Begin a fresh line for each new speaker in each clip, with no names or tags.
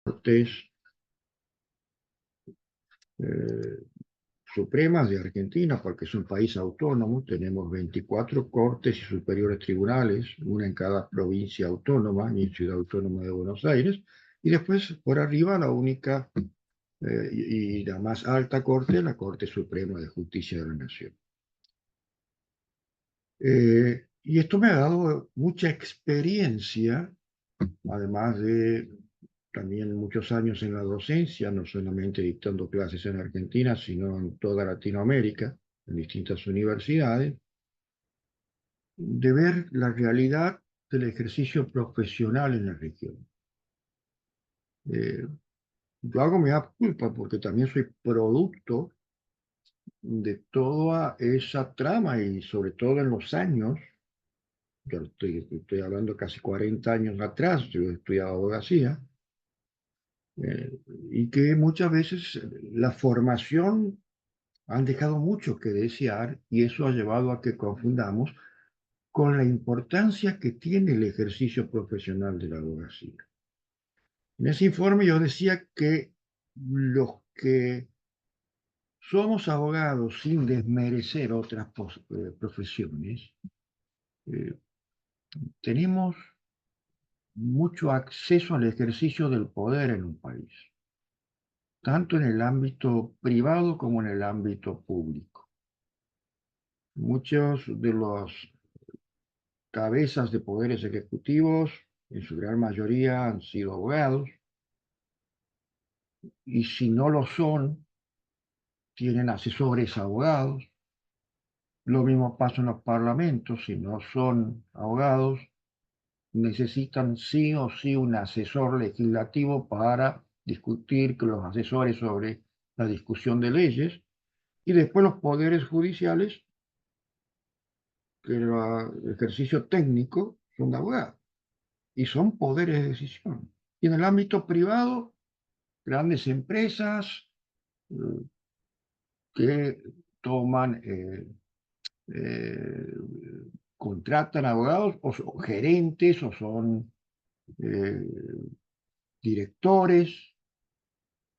Cortes eh, Supremas de Argentina, porque es un país autónomo. Tenemos 24 cortes y superiores tribunales, una en cada provincia autónoma y ciudad autónoma de Buenos Aires. Y después, por arriba, la única y la más alta corte, la Corte Suprema de Justicia de la Nación. Y esto me ha dado mucha experiencia, además de también muchos años en la docencia, no solamente dictando clases en Argentina, sino en toda Latinoamérica, en distintas universidades, de ver la realidad del ejercicio profesional en la región. Eh, yo hago mi culpa porque también soy producto de toda esa trama y sobre todo en los años, yo estoy hablando casi 40 años atrás, yo he estudiado abogacía, y que muchas veces la formación han dejado mucho que desear y eso ha llevado a que confundamos con la importancia que tiene el ejercicio profesional de la abogacía. En ese informe yo decía que los que somos abogados sin desmerecer otras profesiones, eh, tenemos mucho acceso al ejercicio del poder en un país, tanto en el ámbito privado como en el ámbito público. Muchos de los cabezas de poderes ejecutivos, en su gran mayoría, han sido abogados, y si no lo son, tienen asesores abogados. Lo mismo pasa en los parlamentos, si no son abogados, necesitan sí o sí un asesor legislativo para discutir con los asesores sobre la discusión de leyes, y después los poderes judiciales, que el ejercicio técnico son de abogados, y son poderes de decisión. Y en el ámbito privado, grandes empresas eh, que toman, eh, contratan abogados, o son gerentes, o son eh, directores,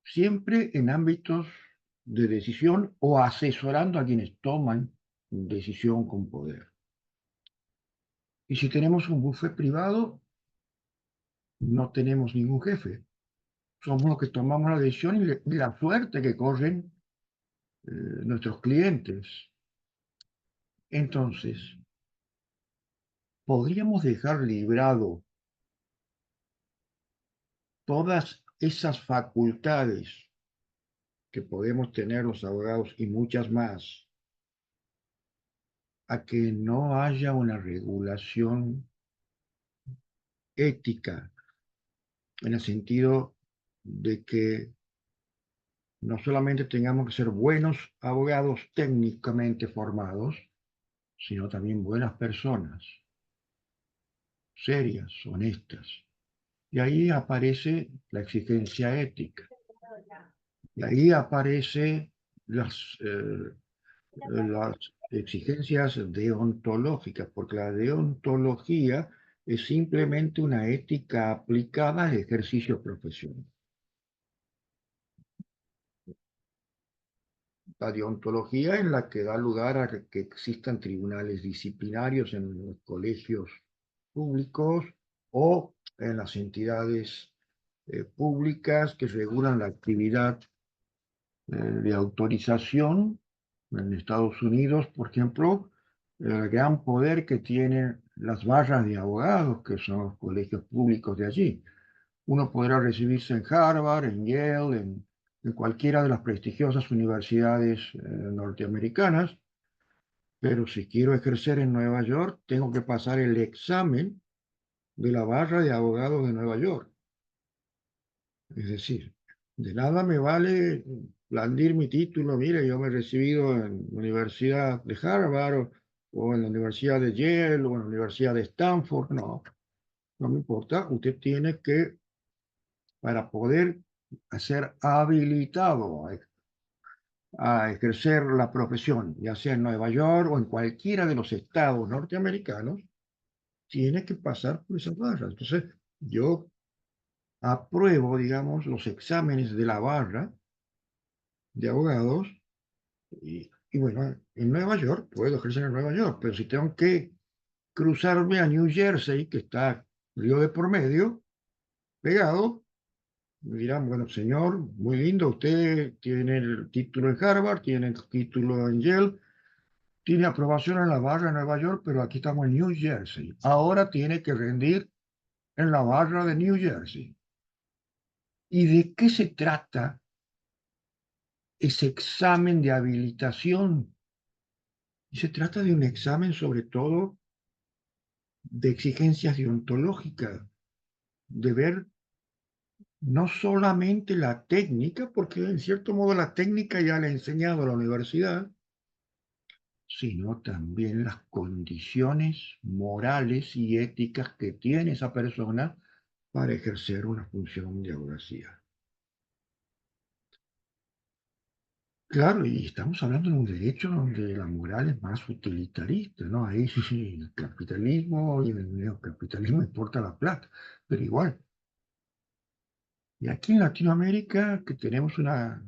siempre en ámbitos de decisión o asesorando a quienes toman decisión con poder. Y si tenemos un bufete privado, no tenemos ningún jefe. Somos los que tomamos la decisión y la suerte que corren nuestros clientes. Entonces, podríamos dejar librado todas esas facultades que podemos tener los abogados y muchas más, a que no haya una regulación ética, en el sentido de que no solamente tengamos que ser buenos abogados técnicamente formados, sino también buenas personas, serias, honestas. Y ahí aparece la exigencia ética. Y ahí aparecen las exigencias deontológicas, porque la deontología es simplemente una ética aplicada al ejercicio profesional. La deontología es la que da lugar a que existan tribunales disciplinarios en los colegios públicos o en las entidades públicas que regulan la actividad de autorización. En Estados Unidos, por ejemplo, el gran poder que tienen las barras de abogados, que son los colegios públicos de allí. Uno podrá recibirse en Harvard, en Yale, en cualquiera de las prestigiosas universidades norteamericanas, pero si quiero ejercer en Nueva York, tengo que pasar el examen de la barra de abogados de Nueva York. Es decir, de nada me vale blandir mi título. Mire, yo me he recibido en la Universidad de Harvard o en la Universidad de Yale o en la Universidad de Stanford. No, no me importa. Usted tiene que, para poder ser habilitado a ejercer la profesión, ya sea en Nueva York o en cualquiera de los estados norteamericanos, tiene que pasar por esas barras. Entonces, yo apruebo, digamos, los exámenes de la barra de abogados y bueno, en Nueva York puedo ejercer en Nueva York, pero si tengo que cruzarme a New Jersey, que está río de por medio, pegado, me dirán, bueno, señor, muy lindo, usted tiene el título en Harvard, tiene el título en Yale, tiene aprobación en la barra de Nueva York, pero aquí estamos en New Jersey. Ahora tiene que rendir en la barra de New Jersey. ¿Y de qué se trata ese examen de habilitación? Y se trata de un examen sobre todo de exigencias deontológicas, de ver no solamente la técnica, porque en cierto modo la técnica ya la ha enseñado a la universidad, sino también las condiciones morales y éticas que tiene esa persona para ejercer una función de abogacía. Claro, y estamos hablando de un derecho donde la moral es más utilitarista, ¿no? Ahí sí, el capitalismo y el neocapitalismo importa la plata, pero igual. Y aquí en Latinoamérica, que tenemos una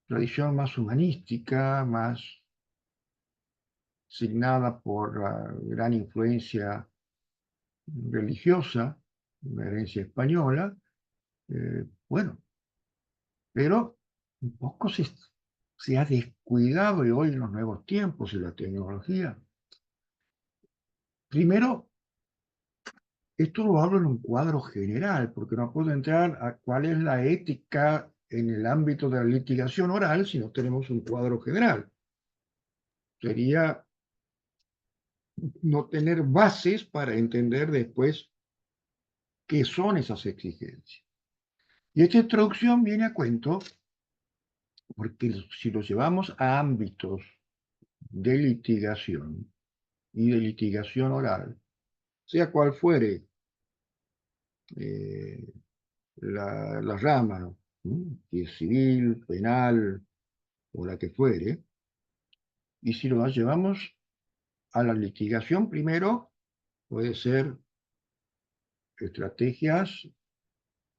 tradición más humanística, más signada por la gran influencia religiosa, una herencia española, bueno, pero un poco se ha descuidado y hoy en los nuevos tiempos y la tecnología. Primero, esto lo hablo en un cuadro general, porque no puedo entrar a cuál es la ética en el ámbito de la litigación oral si no tenemos un cuadro general. Sería no tener bases para entender después qué son esas exigencias. Y esta introducción viene a cuento porque si lo llevamos a ámbitos de litigación y de litigación oral, sea cual fuere eh, la rama, ¿no? Si es civil, penal o la que fuere, y si lo llevamos a la litigación primero, puede ser estrategias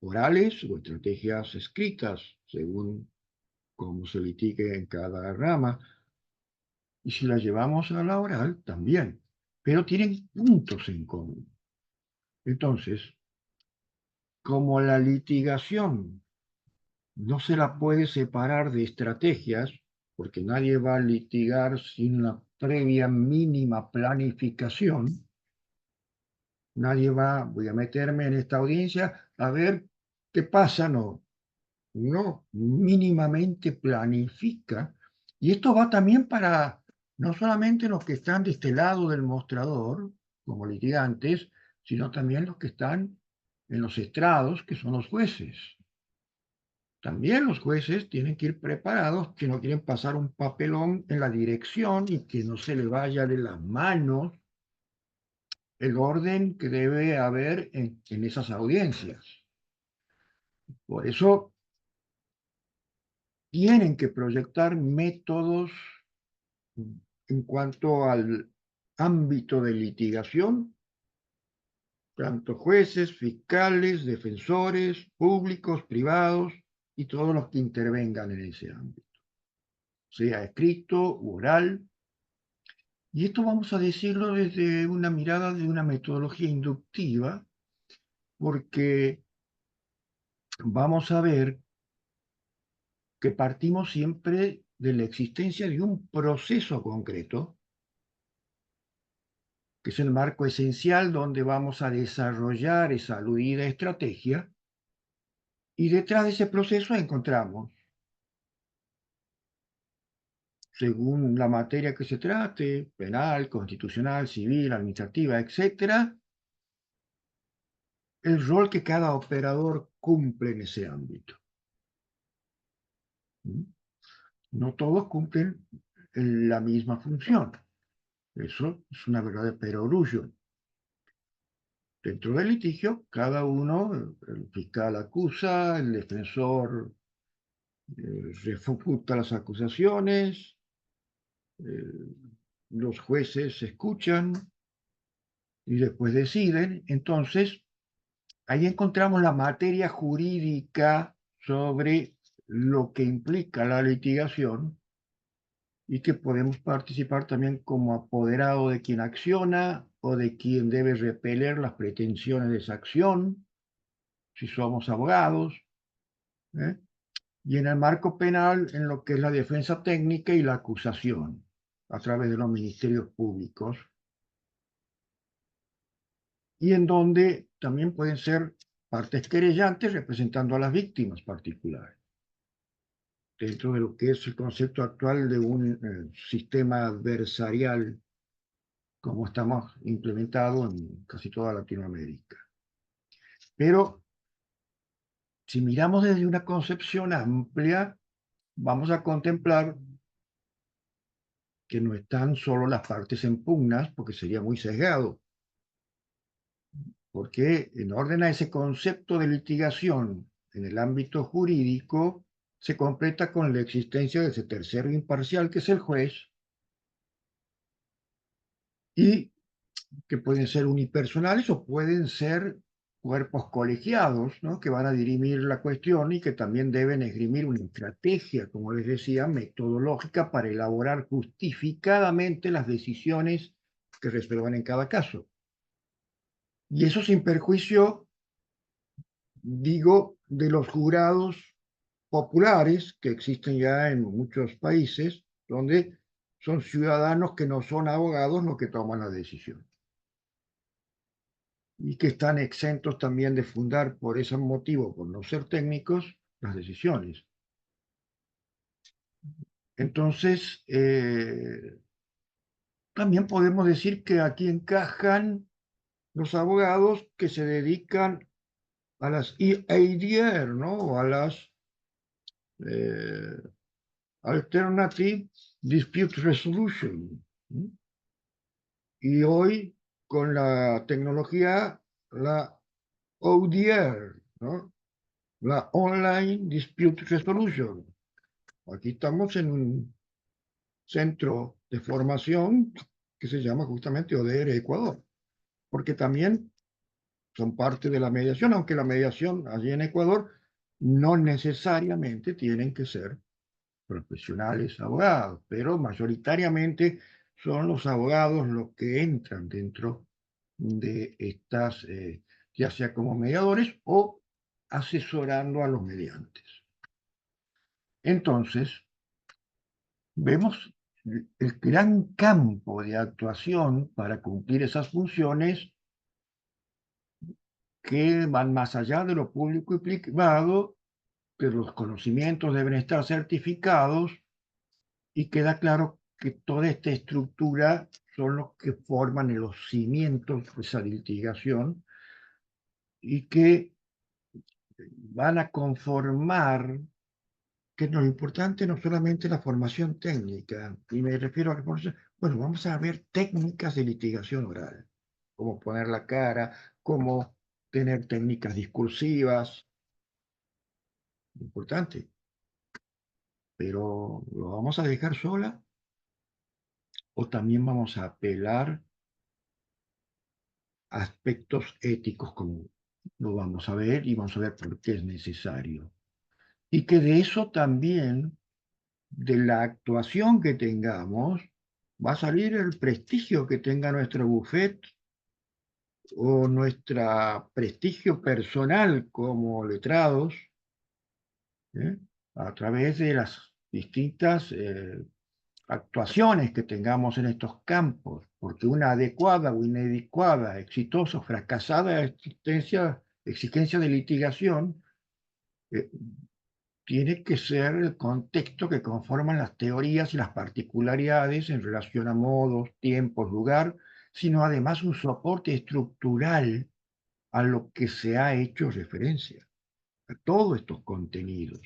orales o estrategias escritas, según cómo se litigue en cada rama, y si la llevamos a la oral, también, pero tienen puntos en común. Entonces, como la litigación no se la puede separar de estrategias, porque nadie va a litigar sin una previa mínima planificación, nadie va, voy a meterme en esta audiencia a ver qué pasa, no, no, mínimamente planifica. Y esto va también para no solamente los que están de este lado del mostrador, como litigantes, sino también los que están en los estrados, que son los jueces. También los jueces tienen que ir preparados, que no quieren pasar un papelón en la dirección y que no se le vaya de las manos el orden que debe haber en esas audiencias. Por eso tienen que proyectar métodos en cuanto al ámbito de litigación, tanto jueces, fiscales, defensores, públicos, privados y todos los que intervengan en ese ámbito, sea escrito u oral. Y esto vamos a decirlo desde una mirada de una metodología inductiva, porque vamos a ver que partimos siempre de la existencia de un proceso concreto, que es el marco esencial donde vamos a desarrollar esa aludida estrategia, y detrás de ese proceso encontramos, según la materia que se trate, penal, constitucional, civil, administrativa, etcétera, el rol que cada operador cumple en ese ámbito. No todos cumplen la misma función. Eso es una verdad de perogrullo. Dentro del litigio, cada uno, el fiscal acusa, el defensor refuta las acusaciones, eh, los jueces escuchan y después deciden. Entonces, ahí encontramos la materia jurídica sobre lo que implica la litigación y que podemos participar también como apoderado de quien acciona o de quien debe repeler las pretensiones de esa acción, si somos abogados, ¿eh? Y en el marco penal, en lo que es la defensa técnica y la acusación, a través de los ministerios públicos, y en donde también pueden ser partes querellantes representando a las víctimas particulares, dentro de lo que es el concepto actual de un sistema adversarial como estamos implementado en casi toda Latinoamérica. Pero si miramos desde una concepción amplia, vamos a contemplar que no están solo las partes en pugnas, porque sería muy sesgado, porque en orden a ese concepto de litigación en el ámbito jurídico, se completa con la existencia de ese tercero imparcial que es el juez, y que pueden ser unipersonales o pueden ser cuerpos colegiados, ¿no? Que van a dirimir la cuestión y que también deben esgrimir una estrategia, como les decía, metodológica para elaborar justificadamente las decisiones que resuelvan en cada caso. Y eso sin perjuicio, digo, de los jurados populares que existen ya en muchos países, donde son ciudadanos que no son abogados los que toman la decisión y que están exentos también de fundar por ese motivo, por no ser técnicos, las decisiones. Entonces, también podemos decir que aquí encajan los abogados que se dedican a las ADR, ¿no? O a las eh, Alternative Dispute Resolution. ¿Sí? Y hoy, con la tecnología, la ODR, ¿no? La Online Dispute Resolution. Aquí estamos en un centro de formación que se llama justamente ODR Ecuador, porque también son parte de la mediación, aunque la mediación allí en Ecuador no necesariamente tienen que ser profesionales abogados, pero mayoritariamente son los abogados los que entran dentro de estas, ya sea como mediadores o asesorando a los mediantes. Entonces, vemos el gran campo de actuación para cumplir esas funciones que van más allá de lo público y privado, que los conocimientos deben estar certificados y queda claro que toda esta estructura son los que forman los cimientos de esa litigación y que van a conformar que lo importante no solamente la formación técnica, y me refiero a que, bueno, vamos a ver técnicas de litigación oral, cómo poner la cara, cómo tener técnicas discursivas, importante, pero ¿lo vamos a dejar sola o también vamos a apelar a aspectos éticos como lo vamos a ver y vamos a ver por qué es necesario? Y que de eso también, de la actuación que tengamos, va a salir el prestigio que tenga nuestro buffet o nuestro prestigio personal como letrados, ¿eh? A través de las distintas actuaciones que tengamos en estos campos, porque una adecuada o inadecuada, exitosa o fracasada exigencia de litigación eh, tiene que ser el contexto que conforman las teorías y las particularidades en relación a modos, tiempos, lugar, sino además un soporte estructural a lo que se ha hecho referencia, a todos estos contenidos.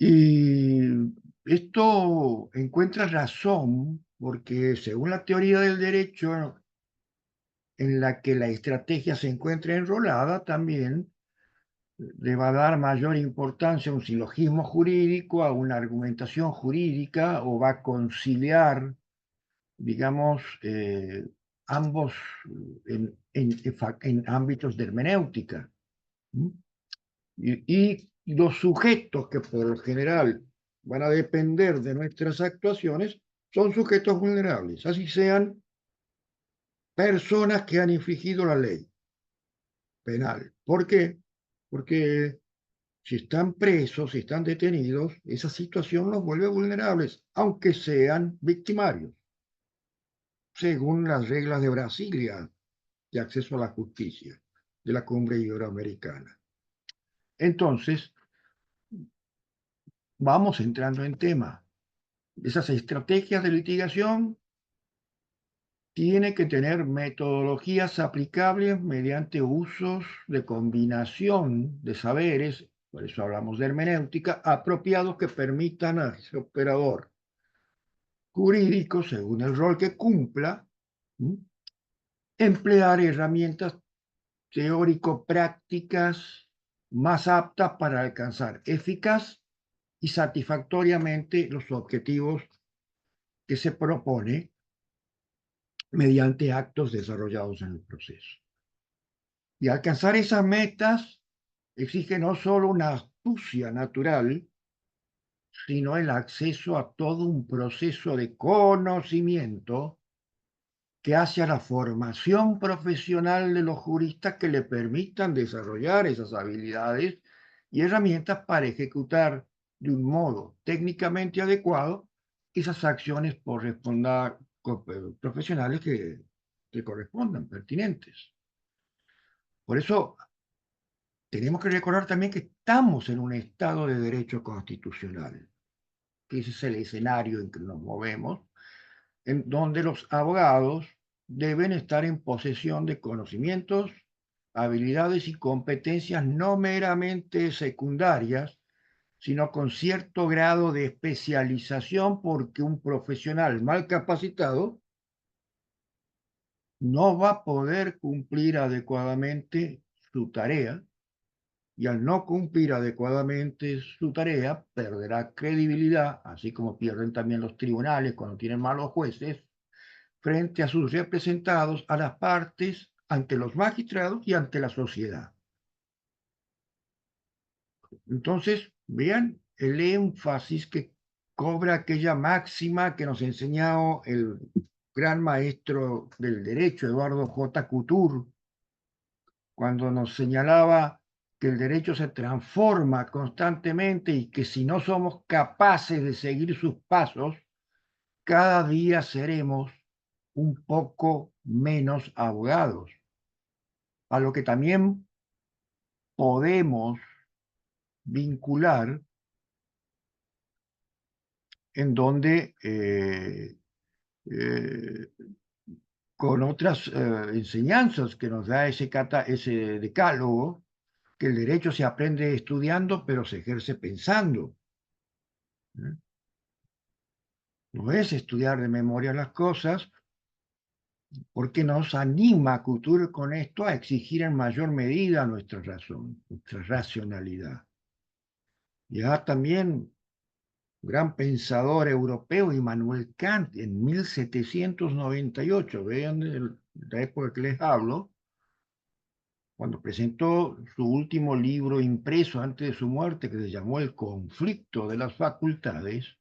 Y esto encuentra razón porque según la teoría del derecho, en la que la estrategia se encuentra enrolada, también le va a dar mayor importancia a un silogismo jurídico, a una argumentación jurídica, o va a conciliar, digamos, ambos en ámbitos de hermenéutica. Y los sujetos que por lo general van a depender de nuestras actuaciones son sujetos vulnerables, así sean personas que han infringido la ley penal. ¿Por qué? Porque si están presos, si están detenidos, esa situación los vuelve vulnerables, aunque sean victimarios, según las reglas de Brasilia de acceso a la justicia de la Cumbre Iberoamericana. Entonces, vamos entrando en tema. Esas estrategias de litigación tienen que tener metodologías aplicables mediante usos de combinación de saberes, por eso hablamos de hermenéutica, apropiados que permitan a ese operador jurídico, según el rol que cumpla, emplear herramientas teórico-prácticas más aptas para alcanzar eficaz y satisfactoriamente los objetivos que se propone mediante actos desarrollados en el proceso. Y alcanzar esas metas exige no solo una astucia natural, sino el acceso a todo un proceso de conocimiento que hace a la formación profesional de los juristas que le permitan desarrollar esas habilidades y herramientas para ejecutar de un modo técnicamente adecuado esas acciones profesionales que correspondan, pertinentes. Por eso tenemos que recordar también que estamos en un estado de derecho constitucional, que ese es el escenario en que nos movemos, en donde los abogados deben estar en posesión de conocimientos, habilidades y competencias no meramente secundarias, sino con cierto grado de especialización, porque un profesional mal capacitado no va a poder cumplir adecuadamente su tarea, y al no cumplir adecuadamente su tarea perderá credibilidad, así como pierden también los tribunales cuando tienen malos jueces, frente a sus representados, a las partes, ante los magistrados y ante la sociedad. Entonces, vean el énfasis que cobra aquella máxima que nos enseñó el gran maestro del derecho, Eduardo J. Couture, cuando nos señalaba que el derecho se transforma constantemente y que si no somos capaces de seguir sus pasos, cada día seremos un poco menos abogados. A lo que también podemos vincular en donde eh, con otras enseñanzas que nos da ese decálogo, que el derecho se aprende estudiando, pero se ejerce pensando. No es estudiar de memoria las cosas, porque nos anima a Couture con esto a exigir en mayor medida nuestra razón, nuestra racionalidad. Ya también gran pensador europeo, Immanuel Kant, en 1798, vean la época que les hablo, cuando presentó su último libro impreso antes de su muerte, que se llamó El conflicto de las facultades,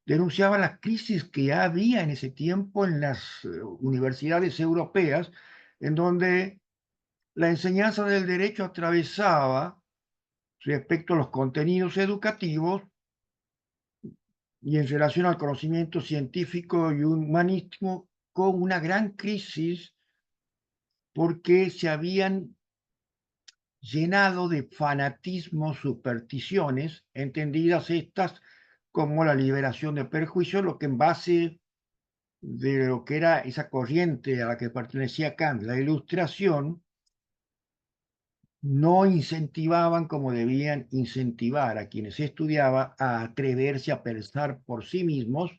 denunciaba la crisis que había en ese tiempo en las universidades europeas, en donde la enseñanza del derecho atravesaba, respecto a los contenidos educativos, y en relación al conocimiento científico y humanístico, con una gran crisis porque se habían llenado de fanatismo, supersticiones, entendidas estas como la liberación de perjuicios, lo que en base de lo que era esa corriente a la que pertenecía Kant, la Ilustración, no incentivaban como debían incentivar a quienes estudiaba a atreverse a pensar por sí mismos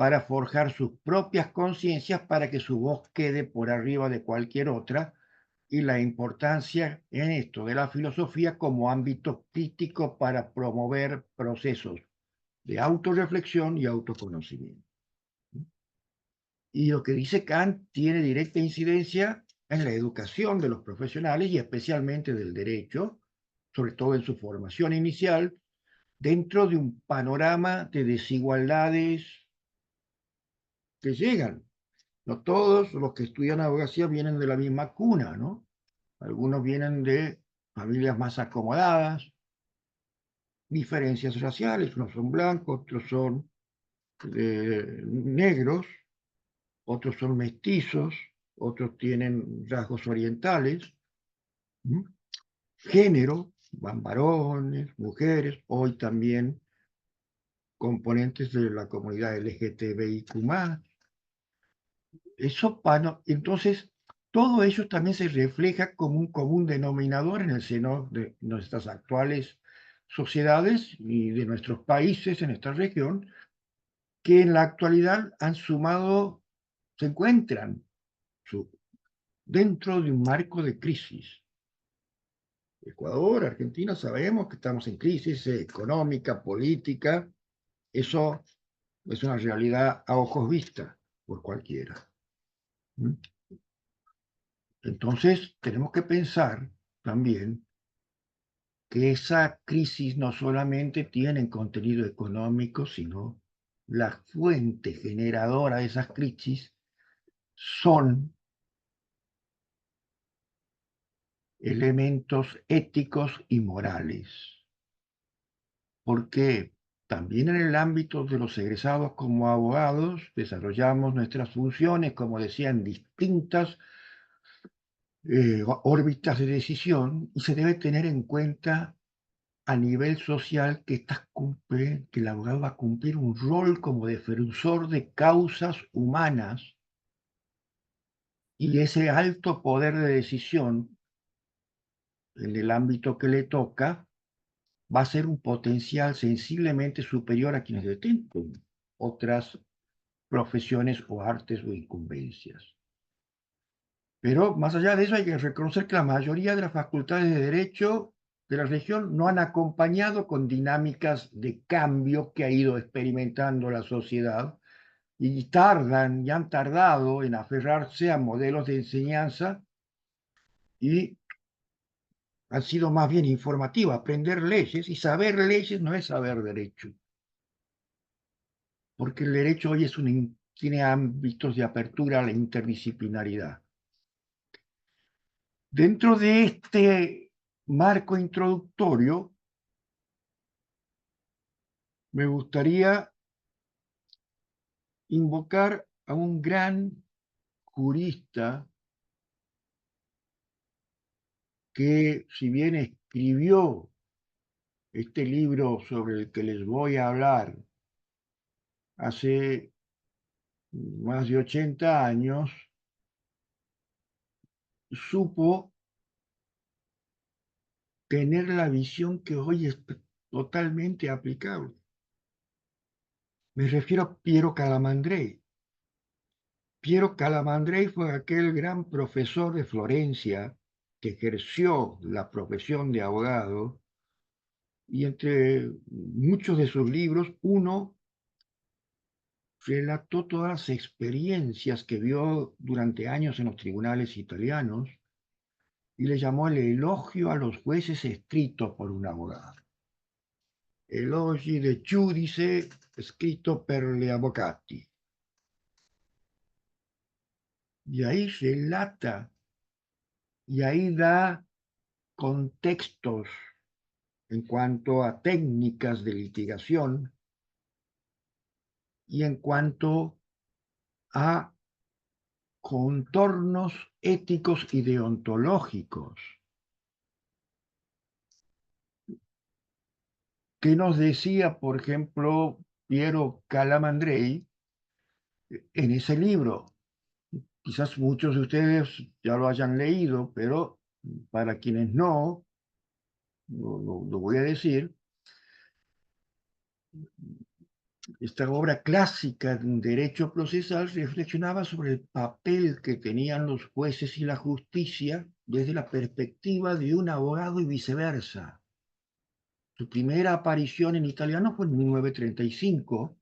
para forjar sus propias conciencias para que su voz quede por arriba de cualquier otra, y la importancia en esto de la filosofía como ámbito crítico para promover procesos de autorreflexión y autoconocimiento. Y lo que dice Kant tiene directa incidencia en la educación de los profesionales y especialmente del derecho, sobre todo en su formación inicial, dentro de un panorama de desigualdades que llegan. No todos los que estudian abogacía vienen de la misma cuna, ¿no? Algunos vienen de familias más acomodadas, diferencias raciales, unos son blancos, otros son negros, otros son mestizos, otros tienen rasgos orientales, ¿m? Género, van varones, mujeres, hoy también componentes de la comunidad LGTBIQ+. Entonces, todo ello también se refleja como un común denominador en el seno de nuestras actuales sociedades y de nuestros países en esta región, que en la actualidad han sumado, se encuentran su- dentro de un marco de crisis. Ecuador, Argentina, sabemos que estamos en crisis económica, política, eso es una realidad a ojos vistas por cualquiera. ¿Mm? Entonces, tenemos que pensar también que esa crisis no solamente tiene contenido económico, sino la fuente generadora de esas crisis son elementos éticos y morales. Porque también en el ámbito de los egresados como abogados desarrollamos nuestras funciones, como decía, en distintas órbitas de decisión y se debe tener en cuenta a nivel social que, que el abogado va a cumplir un rol como defensor de causas humanas y ese alto poder de decisión en el ámbito que le toca va a ser un potencial sensiblemente superior a quienes detengan otras profesiones o artes o incumbencias. Pero más allá de eso hay que reconocer que la mayoría de las facultades de derecho de la región no han acompañado con dinámicas de cambio que ha ido experimentando la sociedad y tardan y han tardado en aferrarse a modelos de enseñanza y han sido más bien informativos. Aprender leyes y saber leyes no es saber derecho, porque el derecho hoy tiene ámbitos de apertura a la interdisciplinaridad. Dentro de este marco introductorio, me gustaría invocar a un gran jurista que, si bien escribió este libro sobre el que les voy a hablar hace más de 80 años, supo tener la visión que hoy es totalmente aplicable. Me refiero a Piero Calamandrei. Piero Calamandrei fue aquel gran profesor de Florencia que ejerció la profesión de abogado y entre muchos de sus libros, uno relató todas las experiencias que vio durante años en los tribunales italianos y le llamó el elogio a los jueces escrito por un abogado. Elogi de giudice escrito per gli avvocati. Y ahí relata y ahí da contextos en cuanto a técnicas de litigación y en cuanto a contornos éticos y deontológicos. ¿Qué nos decía, por ejemplo, Piero Calamandrei en ese libro? Quizás muchos de ustedes ya lo hayan leído, pero para quienes no, lo voy a decir, esta obra clásica en derecho procesal reflexionaba sobre el papel que tenían los jueces y la justicia desde la perspectiva de un abogado y viceversa. Su primera aparición en italiano fue en 1935,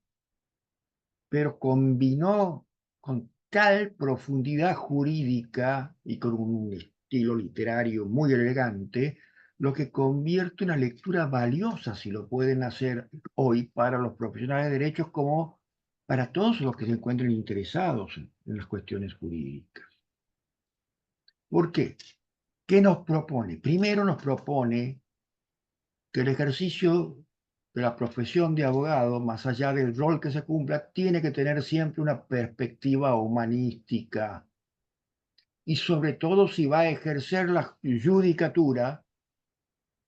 pero combinó con tal profundidad jurídica y con un estilo literario muy elegante, lo que convierte una lectura valiosa, si lo pueden hacer hoy, para los profesionales de derechos como para todos los que se encuentren interesados en las cuestiones jurídicas. ¿Por qué? ¿Qué nos propone? Primero nos propone que el ejercicio de la profesión de abogado, más allá del rol que se cumpla, tiene que tener siempre una perspectiva humanística y sobre todo si va a ejercer la judicatura,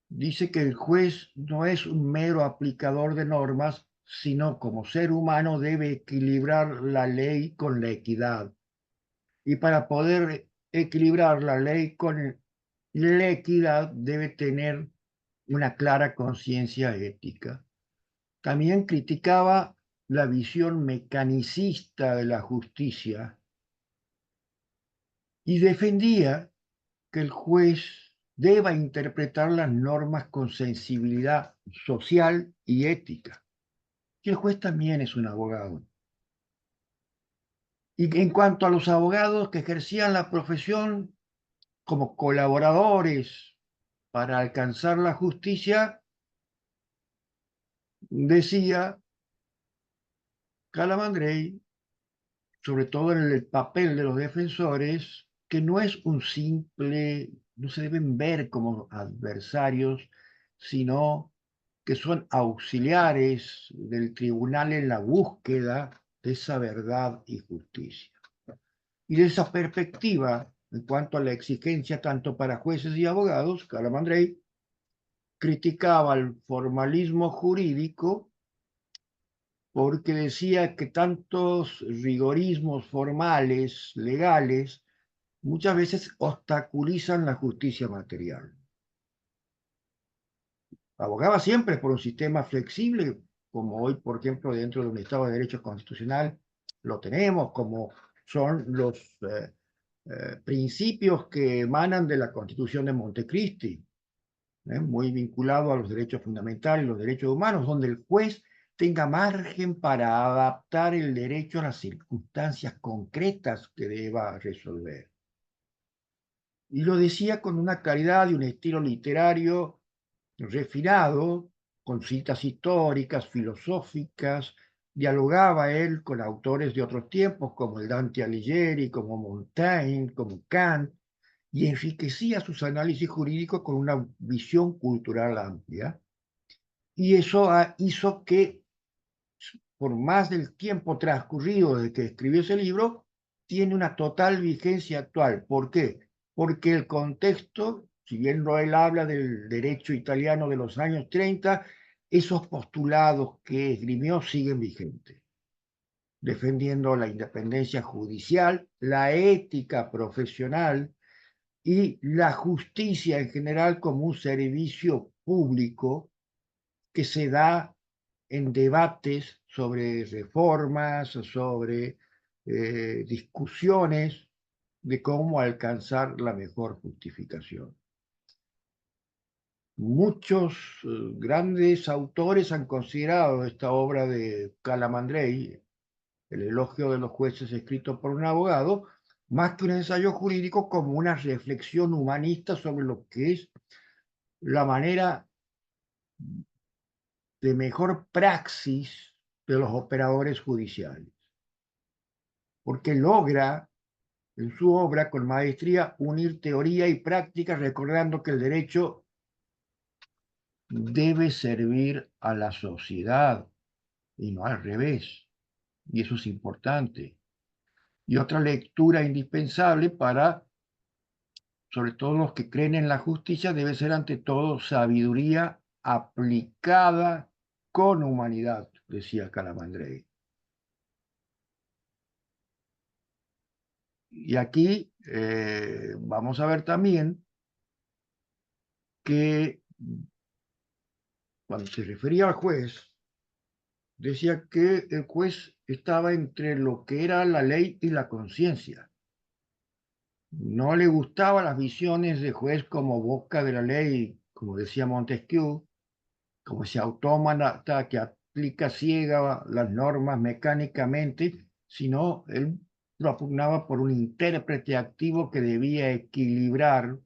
dice que el juez no es un mero aplicador de normas, sino como ser humano debe equilibrar la ley con la equidad. Y para poder equilibrar la ley con la equidad debe tener una clara conciencia ética. También criticaba la visión mecanicista de la justicia y defendía que el juez deba interpretar las normas con sensibilidad social y ética. Y el juez también es un abogado. Y en cuanto a los abogados que ejercían la profesión como colaboradores para alcanzar la justicia, decía Calamandrei, sobre todo en el papel de los defensores, que no es un simple, no se deben ver como adversarios, sino que son auxiliares del tribunal en la búsqueda de esa verdad y justicia. Y de esa perspectiva, en cuanto a la exigencia tanto para jueces y abogados, Calamandrei criticaba el formalismo jurídico porque decía que tantos rigorismos formales, legales, muchas veces obstaculizan la justicia material. Abogaba siempre por un sistema flexible, como hoy, por ejemplo, dentro de un Estado de Derecho constitucional lo tenemos, como son los principios que emanan de la Constitución de Montecristi, muy vinculado a los derechos fundamentales y los derechos humanos, donde el juez tenga margen para adaptar el derecho a las circunstancias concretas que deba resolver. Y lo decía con una claridad y un estilo literario refinado, con citas históricas, filosóficas, dialogaba él con autores de otros tiempos, como el Dante Alighieri, como Montaigne, como Kant, y enriquecía sus análisis jurídicos con una visión cultural amplia. Y eso hizo que, por más del tiempo transcurrido desde que escribió ese libro, tiene una total vigencia actual. ¿Por qué? Porque el contexto, si bien no él habla del derecho italiano de los años 30, esos postulados que esgrimió siguen vigentes, defendiendo la independencia judicial, la ética profesional y la justicia en general como un servicio público que se da en debates sobre reformas, sobre discusiones de cómo alcanzar la mejor justificación. Muchos grandes autores han considerado esta obra de Calamandrei, El elogio de los jueces escrito por un abogado, más que un ensayo jurídico, como una reflexión humanista sobre lo que es la manera de mejor praxis de los operadores judiciales, porque logra en su obra con maestría unir teoría y práctica, recordando que el derecho debe servir a la sociedad y no al revés, y eso es importante. Y otra lectura indispensable para, sobre todo los que creen en la justicia, debe ser ante todo sabiduría aplicada con humanidad, decía Calamandrei. Y aquí vamos a ver también que cuando se refería al juez, decía que el juez estaba entre lo que era la ley y la conciencia. No le gustaban las visiones de juez como boca de la ley, como decía Montesquieu, como ese autómata que aplica ciega las normas mecánicamente, sino él propugnaba por un intérprete activo que debía equilibrar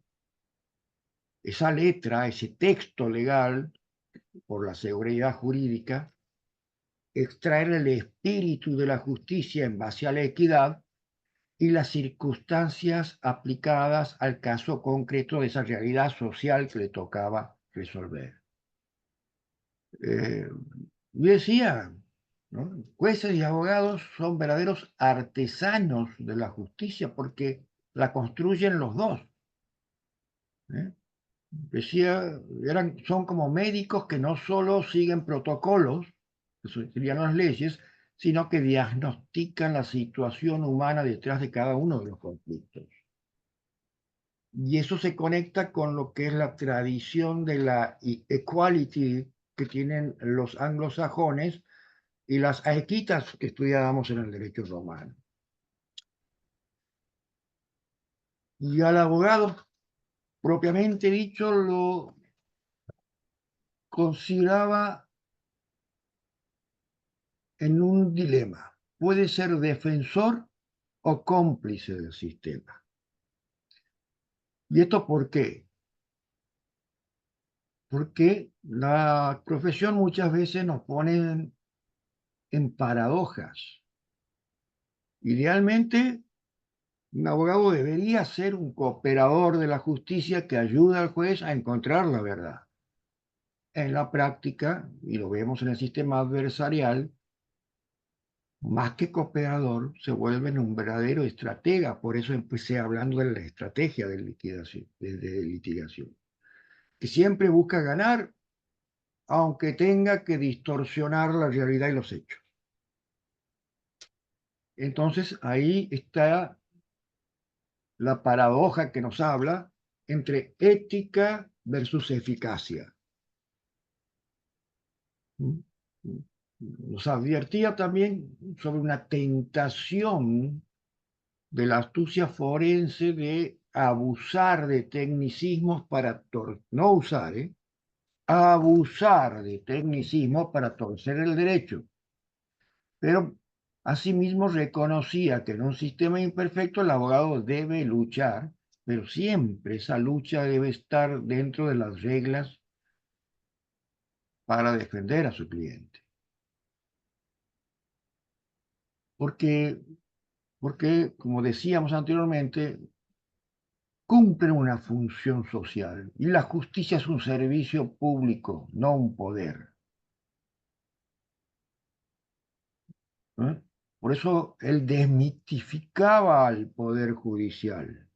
esa letra, ese texto legal, por la seguridad jurídica, extraer el espíritu de la justicia en base a la equidad y las circunstancias aplicadas al caso concreto de esa realidad social que le tocaba resolver. Eh, y decía, ¿no? Jueces y abogados son verdaderos artesanos de la justicia porque la construyen los dos. ¿Eh? Decía, son como médicos que no solo siguen protocolos, eso serían las leyes, sino que diagnostican la situación humana detrás de cada uno de los conflictos. Y eso se conecta con lo que es la tradición de la equality que tienen los anglosajones y las aequitas que estudiábamos en el derecho romano. Y al abogado, propiamente dicho, lo consideraba en un dilema. Puede ser defensor o cómplice del sistema. ¿Y esto por qué? Porque la profesión muchas veces nos pone en paradojas. Idealmente, un abogado debería ser un cooperador de la justicia que ayuda al juez a encontrar la verdad. En la práctica, y lo vemos en el sistema adversarial, más que cooperador, se vuelve un verdadero estratega. Por eso empecé hablando de la estrategia de litigación, que siempre busca ganar, aunque tenga que distorsionar la realidad y los hechos. Entonces, ahí está la paradoja que nos habla entre ética versus eficacia. Nos advertía también sobre una tentación de la astucia forense de abusar de tecnicismos para no usar, abusar de tecnicismos para torcer el derecho. Pero asimismo reconocía que en un sistema imperfecto el abogado debe luchar, pero siempre esa lucha debe estar dentro de las reglas para defender a su cliente. Porque, porque como decíamos anteriormente, cumplen una función social y la justicia es un servicio público, no un poder. ¿Eh? Por eso él desmitificaba al poder judicial.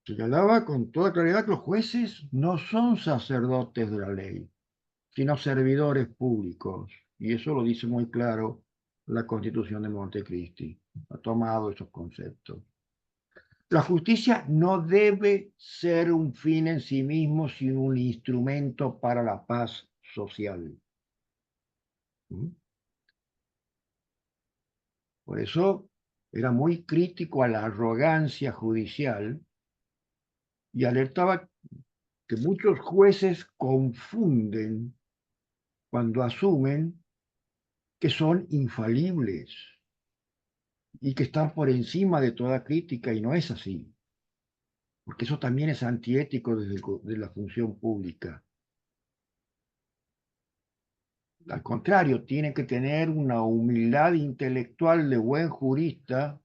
Señalaba con toda claridad que los jueces no son sacerdotes de la ley, sino servidores públicos. Y eso lo dice muy claro la Constitución de Montecristi. Ha tomado esos conceptos. La justicia no debe ser un fin en sí mismo, sino un instrumento para la paz social. ¿Mm? Por eso era muy crítico a la arrogancia judicial y alertaba que muchos jueces confunden cuando asumen que son infalibles y que están por encima de toda crítica, y no es así, porque eso también es antiético desde la función pública. Al contrario, tiene que tener una humildad intelectual de buen jurista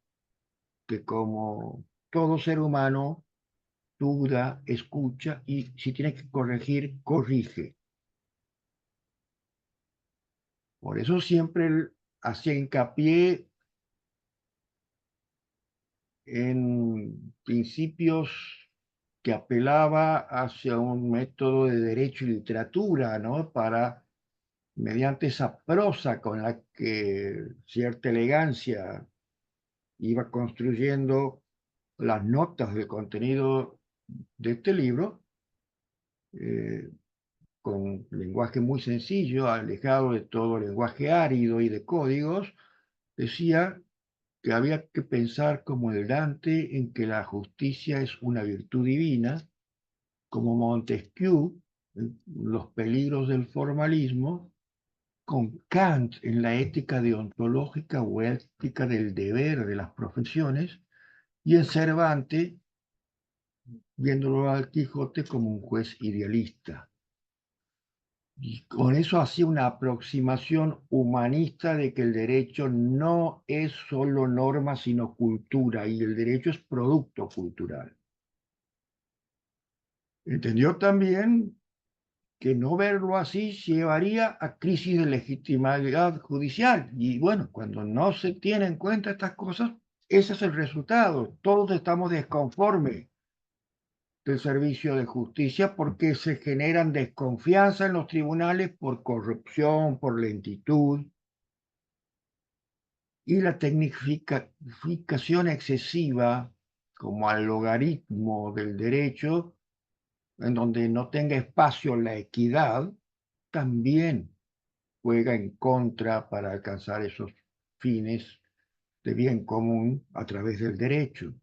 que, como todo ser humano, duda, escucha y si tiene que corregir, corrige. Por eso siempre él hacía hincapié en principios que apelaba hacia un método de derecho y literatura, ¿no? Para, mediante esa prosa con la que cierta elegancia iba construyendo las notas del contenido de este libro, eh, con lenguaje muy sencillo, alejado de todo lenguaje árido y de códigos, decía que había que pensar como el Dante en que la justicia es una virtud divina, como Montesquieu, en Los peligros del formalismo, con Kant en la ética deontológica o ética del deber de las profesiones, y en Cervantes, viéndolo al Quijote como un juez idealista. Y con eso hacía una aproximación humanista de que el derecho no es solo norma, sino cultura, y el derecho es producto cultural. Entendió también que no verlo así llevaría a crisis de legitimidad judicial. Y bueno, cuando no se tienen en cuenta estas cosas, ese es el resultado. Todos estamos desconformes del servicio de justicia porque se generan desconfianza en los tribunales por corrupción, por lentitud y la tecnificación excesiva como al logaritmo del derecho, en donde no tenga espacio la equidad, también juega en contra para alcanzar esos fines de bien común a través del derecho.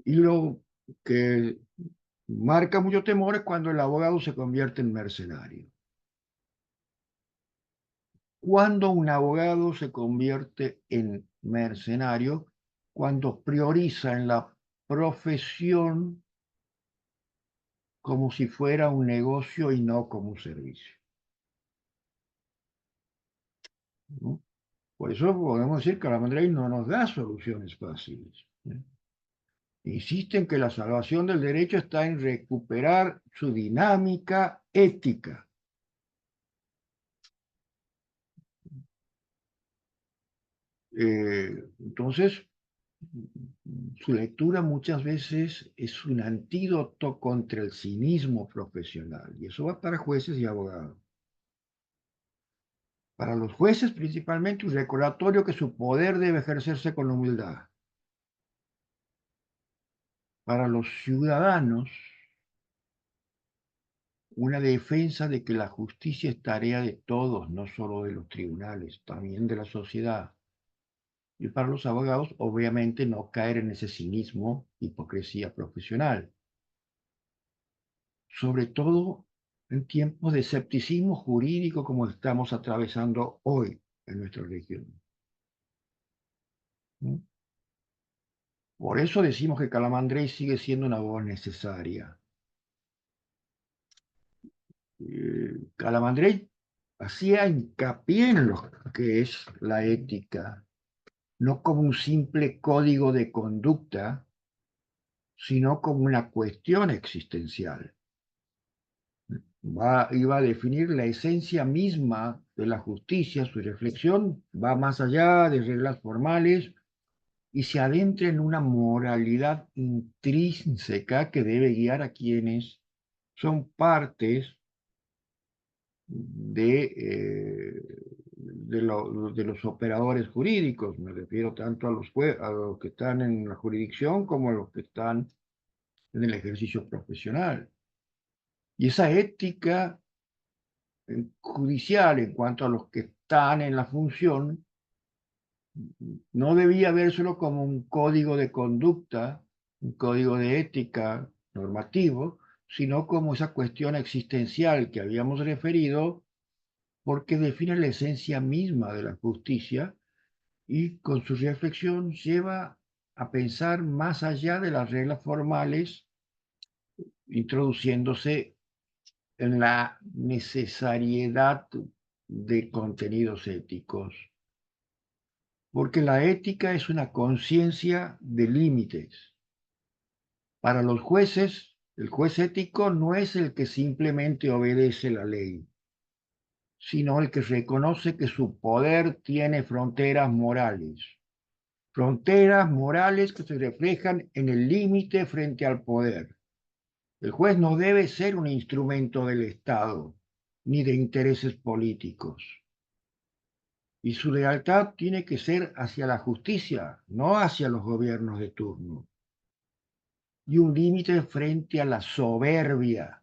Y lo que marca mucho temor es cuando el abogado se convierte en mercenario. Cuando un abogado se convierte en mercenario, cuando prioriza en la profesión como si fuera un negocio y no como un servicio, ¿no? Por eso podemos decir que Calamandrei no nos da soluciones fáciles, ¿eh? Insiste en que la salvación del derecho está en recuperar su dinámica ética. Entonces, su lectura muchas veces es un antídoto contra el cinismo profesional, y eso va para jueces y abogados. Para los jueces, principalmente, un recordatorio que su poder debe ejercerse con humildad. Para los ciudadanos, una defensa de que la justicia es tarea de todos, no solo de los tribunales, también de la sociedad. Y para los abogados, obviamente, no caer en ese cinismo, hipocresía profesional. Sobre todo en tiempos de escepticismo jurídico como estamos atravesando hoy en nuestra región. ¿No? Por eso decimos que Calamandrei sigue siendo una voz necesaria. Calamandrei hacía hincapié en lo que es la ética, no como un simple código de conducta, sino como una cuestión existencial. Iba a definir la esencia misma de la justicia. Su reflexión va más allá de reglas formales y se adentra en una moralidad intrínseca que debe guiar a quienes son partes de los operadores jurídicos. Me refiero tanto a los que están en la jurisdicción como a los que están en el ejercicio profesional. Y esa ética judicial en cuanto a los que están en la función no debía vérselo como un código de conducta, un código de ética normativo, sino como esa cuestión existencial que habíamos referido, porque define la esencia misma de la justicia y con su reflexión lleva a pensar más allá de las reglas formales, introduciéndose en la necesariedad de contenidos éticos, porque la ética es una conciencia de límites. Para los jueces, el juez ético no es el que simplemente obedece la ley, sino el que reconoce que su poder tiene fronteras morales que se reflejan en el límite frente al poder. El juez no debe ser un instrumento del Estado ni de intereses políticos. Y su lealtad tiene que ser hacia la justicia, no hacia los gobiernos de turno. Y un límite frente a la soberbia,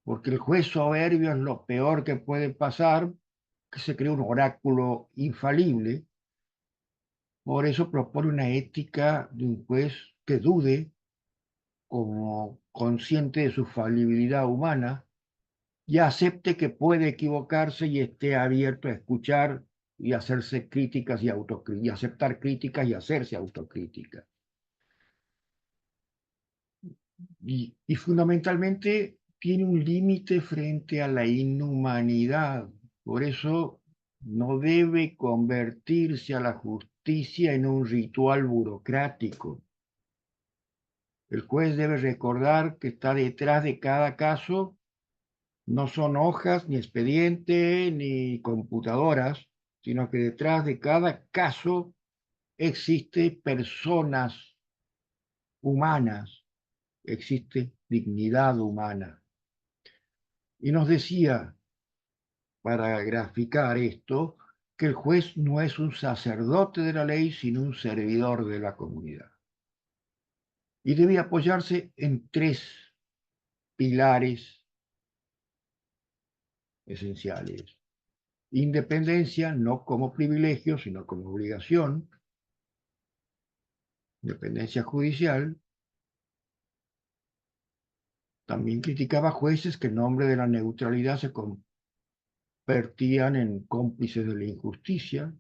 porque el juez soberbio es lo peor que puede pasar, que se cree un oráculo infalible. Por eso propone una ética de un juez que dude, como consciente de su falibilidad humana, y acepte que puede equivocarse y esté abierto a escuchar y hacerse críticas y aceptar críticas y hacerse autocríticas. Y fundamentalmente tiene un límite frente a la inhumanidad. Por eso no debe convertirse a la justicia en un ritual burocrático. El juez debe recordar que está detrás de cada caso, no son hojas, ni expediente, ni computadoras, sino que detrás de cada caso existe personas humanas, existe dignidad humana. Y nos decía, para graficar esto, que el juez no es un sacerdote de la ley, sino un servidor de la comunidad. Y debe apoyarse en tres pilares esenciales. Independencia, no como privilegio, sino como obligación. Independencia judicial. También criticaba jueces que en nombre de la neutralidad se convertían en cómplices de la injusticia,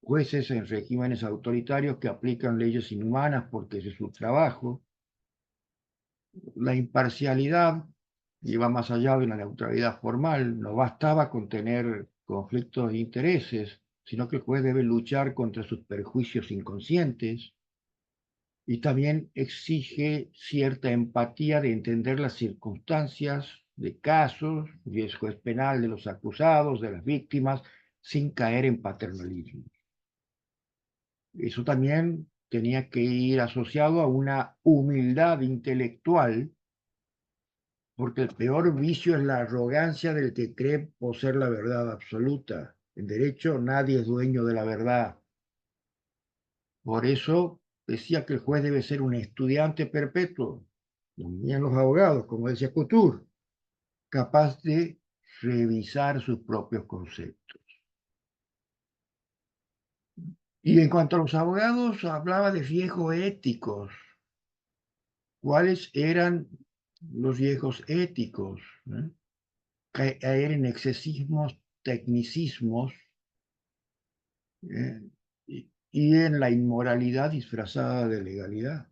jueces en regímenes autoritarios que aplican leyes inhumanas porque ese es su trabajo. La imparcialidad iba más allá de una neutralidad formal, no bastaba con tener conflictos de intereses, sino que el juez debe luchar contra sus perjuicios inconscientes y también exige cierta empatía de entender las circunstancias de casos, riesgo penal de los acusados, de las víctimas, sin caer en paternalismo. Eso también tenía que ir asociado a una humildad intelectual, porque el peor vicio es la arrogancia del que cree poseer la verdad absoluta. En derecho nadie es dueño de la verdad. Por eso decía que el juez debe ser un estudiante perpetuo, también los abogados, como decía Couture, capaz de revisar sus propios conceptos. Y en cuanto a los abogados, hablaba de riesgos éticos. ¿Cuáles eran los riesgos éticos? ¿Eh? Caer en excesismos, tecnicismos, ¿eh? Y en la inmoralidad disfrazada de legalidad.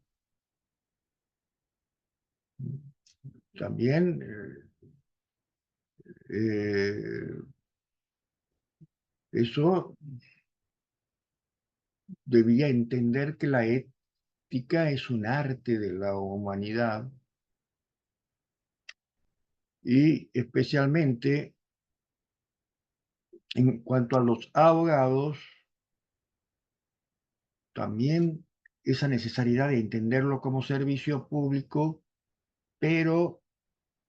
También eh, eso debía entender que la ética es un arte de la humanidad y especialmente en cuanto a los abogados, también esa necesidad de entenderlo como servicio público, pero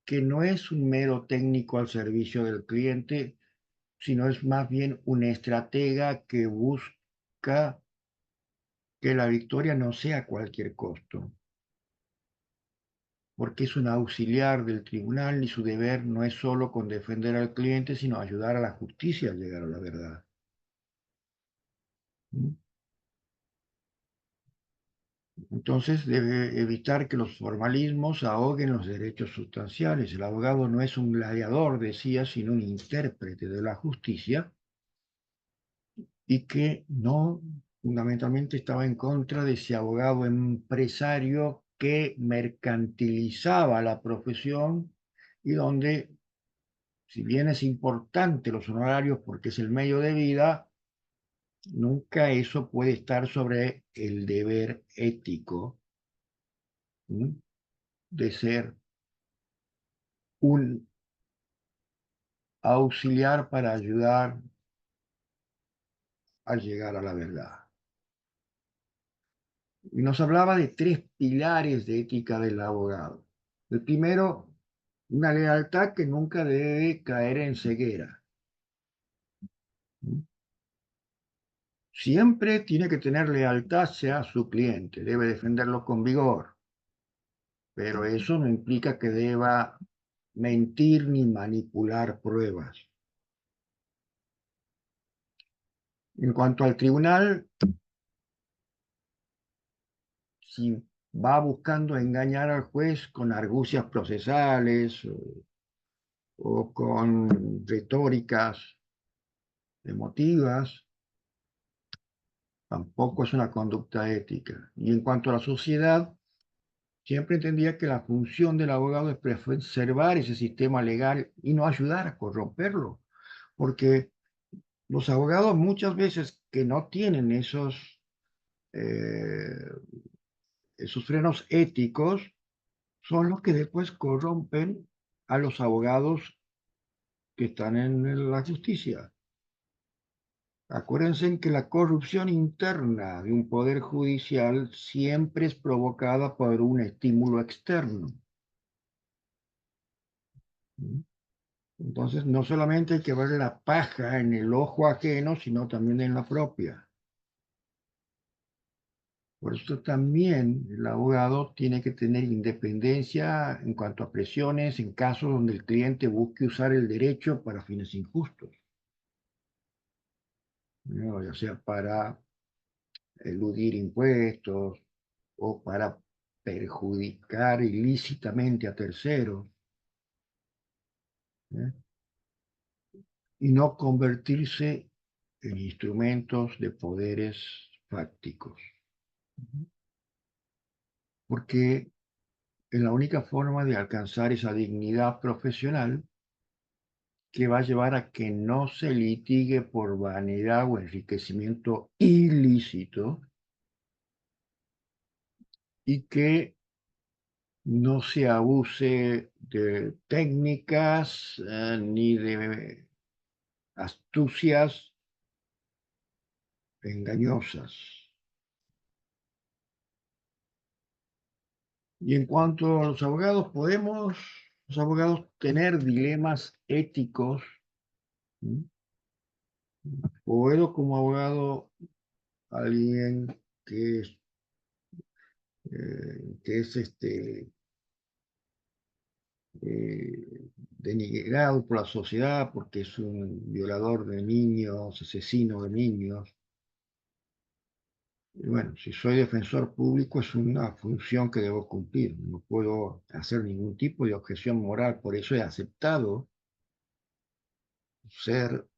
que no es un mero técnico al servicio del cliente, sino es más bien una estratega que busca que la victoria no sea a cualquier costo, porque es un auxiliar del tribunal y su deber no es solo con defender al cliente, sino ayudar a la justicia a llegar a la verdad. ¿Mm? Entonces debe evitar que los formalismos ahoguen los derechos sustanciales. El abogado no es un gladiador, decía, sino un intérprete de la justicia y que no, fundamentalmente estaba en contra de ese abogado empresario que mercantilizaba la profesión y donde, si bien es importante los honorarios porque es el medio de vida, nunca eso puede estar sobre el deber ético, ¿sí?, de ser un auxiliar para ayudar a llegar a la verdad. Y nos hablaba de tres pilares de ética del abogado. El primero, una lealtad que nunca debe caer en ceguera. Siempre tiene que tener lealtad hacia su cliente, debe defenderlo con vigor, pero eso no implica que deba mentir ni manipular pruebas. En cuanto al tribunal, si va buscando engañar al juez con argucias procesales o con retóricas emotivas, tampoco es una conducta ética. Y en cuanto a la sociedad, siempre entendía que la función del abogado es preservar ese sistema legal y no ayudar a corromperlo, porque los abogados muchas veces que no tienen eh, esos frenos éticos son los que después corrompen a los abogados que están en la justicia. Acuérdense que la corrupción interna de un poder judicial siempre es provocada por un estímulo externo. Entonces, no solamente hay que ver la paja en el ojo ajeno, sino también en la propia. Por eso también el abogado tiene que tener independencia en cuanto a presiones en casos donde el cliente busque usar el derecho para fines injustos, ¿no? Ya sea para eludir impuestos o para perjudicar ilícitamente a terceros, ¿eh? Y no convertirse en instrumentos de poderes fácticos. Porque es la única forma de alcanzar esa dignidad profesional que va a llevar a que no se litigue por vanidad o enriquecimiento ilícito y que no se abuse de técnicas ni de astucias engañosas. Y en cuanto a los abogados, podemos los abogados tener dilemas éticos. ¿Mm? Puedo como abogado alguien que es denigrado por la sociedad porque es un violador de niños, asesino de niños. Y bueno, si soy defensor público es una función que debo cumplir. No puedo hacer ningún tipo de objeción moral. Por eso he aceptado ser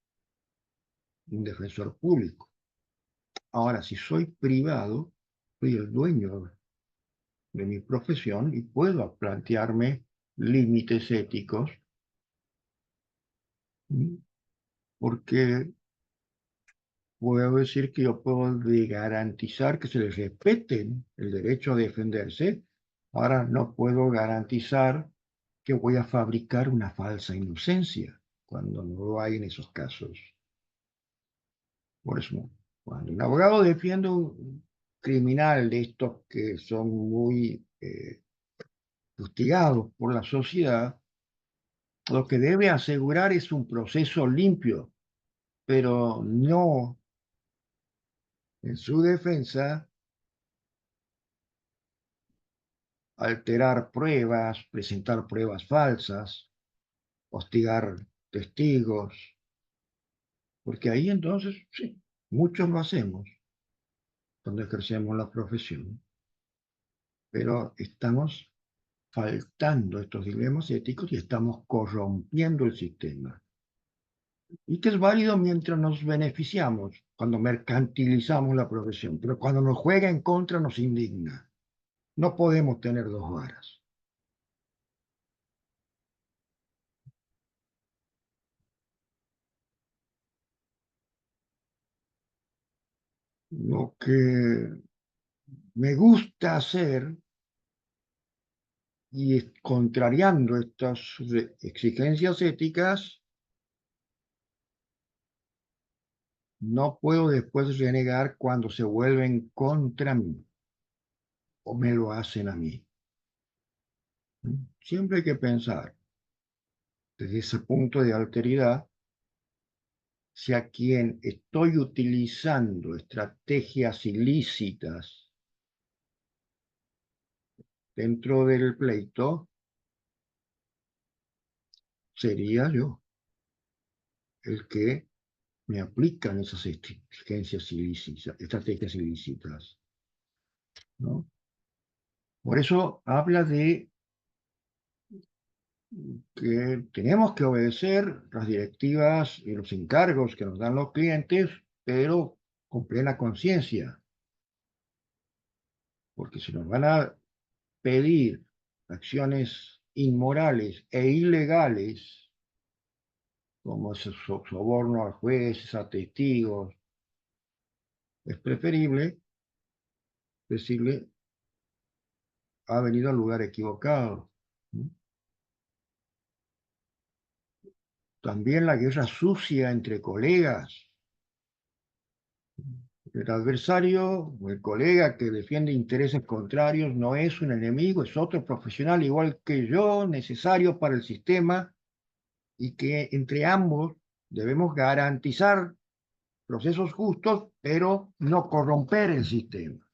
un defensor público. Ahora, si soy privado, soy el dueño de mi profesión y puedo plantearme límites éticos, ¿sí? Porque puedo decir que yo puedo garantizar que se les respete el derecho a defenderse. Ahora no puedo garantizar que voy a fabricar una falsa inocencia cuando no lo hay en esos casos. Por eso, cuando un abogado defiende un criminal de estos que son muy fustigados por la sociedad, lo que debe asegurar es un proceso limpio, pero no en su defensa alterar pruebas, presentar pruebas falsas, hostigar testigos, porque ahí entonces, sí, muchos lo hacemos cuando ejercemos la profesión, pero estamos faltando estos dilemas éticos y estamos corrompiendo el sistema. Y que es válido mientras nos beneficiamos, cuando mercantilizamos la profesión, pero cuando nos juega en contra nos indigna. No podemos tener dos varas. Lo que me gusta hacer, y contrariando estas exigencias éticas, no puedo después renegar cuando se vuelven contra mí o me lo hacen a mí. Siempre hay que pensar desde ese punto de alteridad si a quien estoy utilizando estrategias ilícitas dentro del pleito, sería yo el que me aplican esas exigencias ilícitas, estrategias ilícitas, ¿no? Por eso habla de que tenemos que obedecer las directivas y los encargos que nos dan los clientes, pero con plena conciencia, porque si nos van a pedir acciones inmorales e ilegales, como ese soborno a jueces, a testigos, es preferible decirle ha venido al lugar equivocado. También la guerra sucia entre colegas. El adversario o el colega que defiende intereses contrarios no es un enemigo, es otro profesional igual que yo, necesario para el sistema y que entre ambos debemos garantizar procesos justos, pero no corromper el sistema.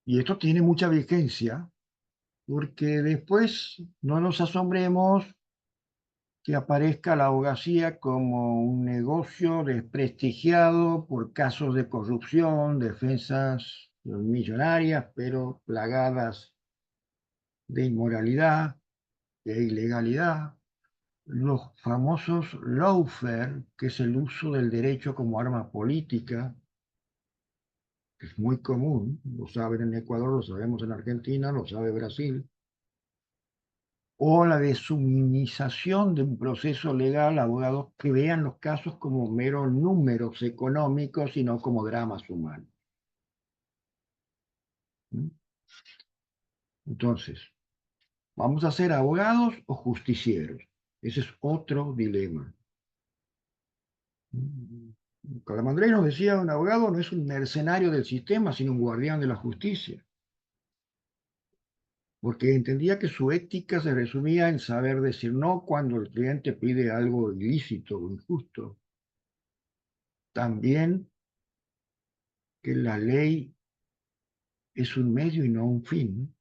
Y esto tiene mucha vigencia porque después no nos asombremos que aparezca la abogacía como un negocio desprestigiado por casos de corrupción, defensas millonarias, pero plagadas de inmoralidad, de ilegalidad. Los famosos lawfare, que es el uso del derecho como arma política, que es muy común, lo saben en Ecuador, lo sabemos en Argentina, lo sabe Brasil, o la deshumanización de un proceso legal, abogados que vean los casos como meros números económicos y no como dramas humanos. Entonces, ¿vamos a ser abogados o justicieros? Ese es otro dilema. Calamandrei nos decía, un abogado no es un mercenario del sistema, sino un guardián de la justicia, porque entendía que su ética se resumía en saber decir no cuando el cliente pide algo ilícito o injusto. También que la ley es un medio y no un fin,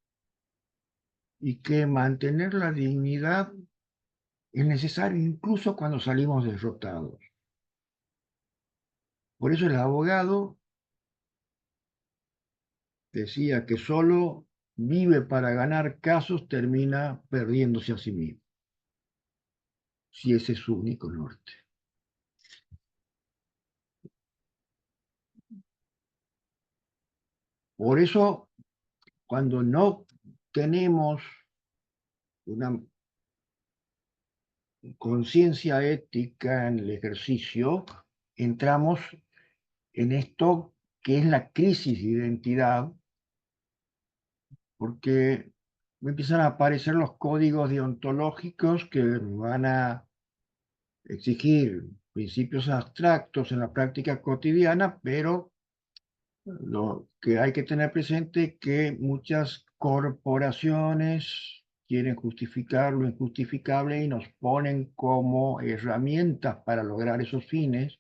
y que mantener la dignidad es necesario incluso cuando salimos derrotados. Por eso el abogado decía que solo vive para ganar casos, termina perdiéndose a sí mismo, si ese es su único norte. Por eso, cuando no tenemos una conciencia ética en el ejercicio, entramos en esto que es la crisis de identidad, porque empiezan a aparecer los códigos deontológicos que van a exigir principios abstractos en la práctica cotidiana, pero lo que hay que tener presente es que muchas corporaciones quieren justificar lo injustificable y nos ponen como herramientas para lograr esos fines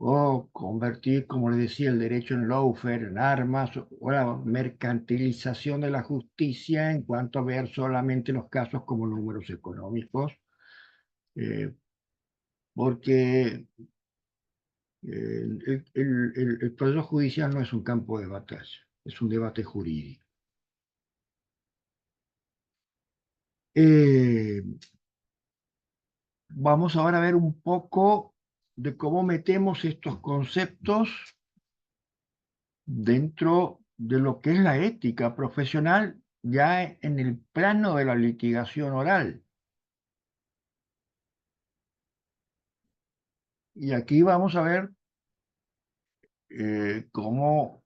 o convertir, como les decía, el derecho en lawfare, en armas, o la mercantilización de la justicia en cuanto a ver solamente los casos como números económicos, eh, porque el proceso judicial no es un campo de batalla, es un debate jurídico. Eh, Vamos ahora a ver un poco de cómo metemos estos conceptos dentro de lo que es la ética profesional ya en el plano de la litigación oral. Y aquí vamos a ver cómo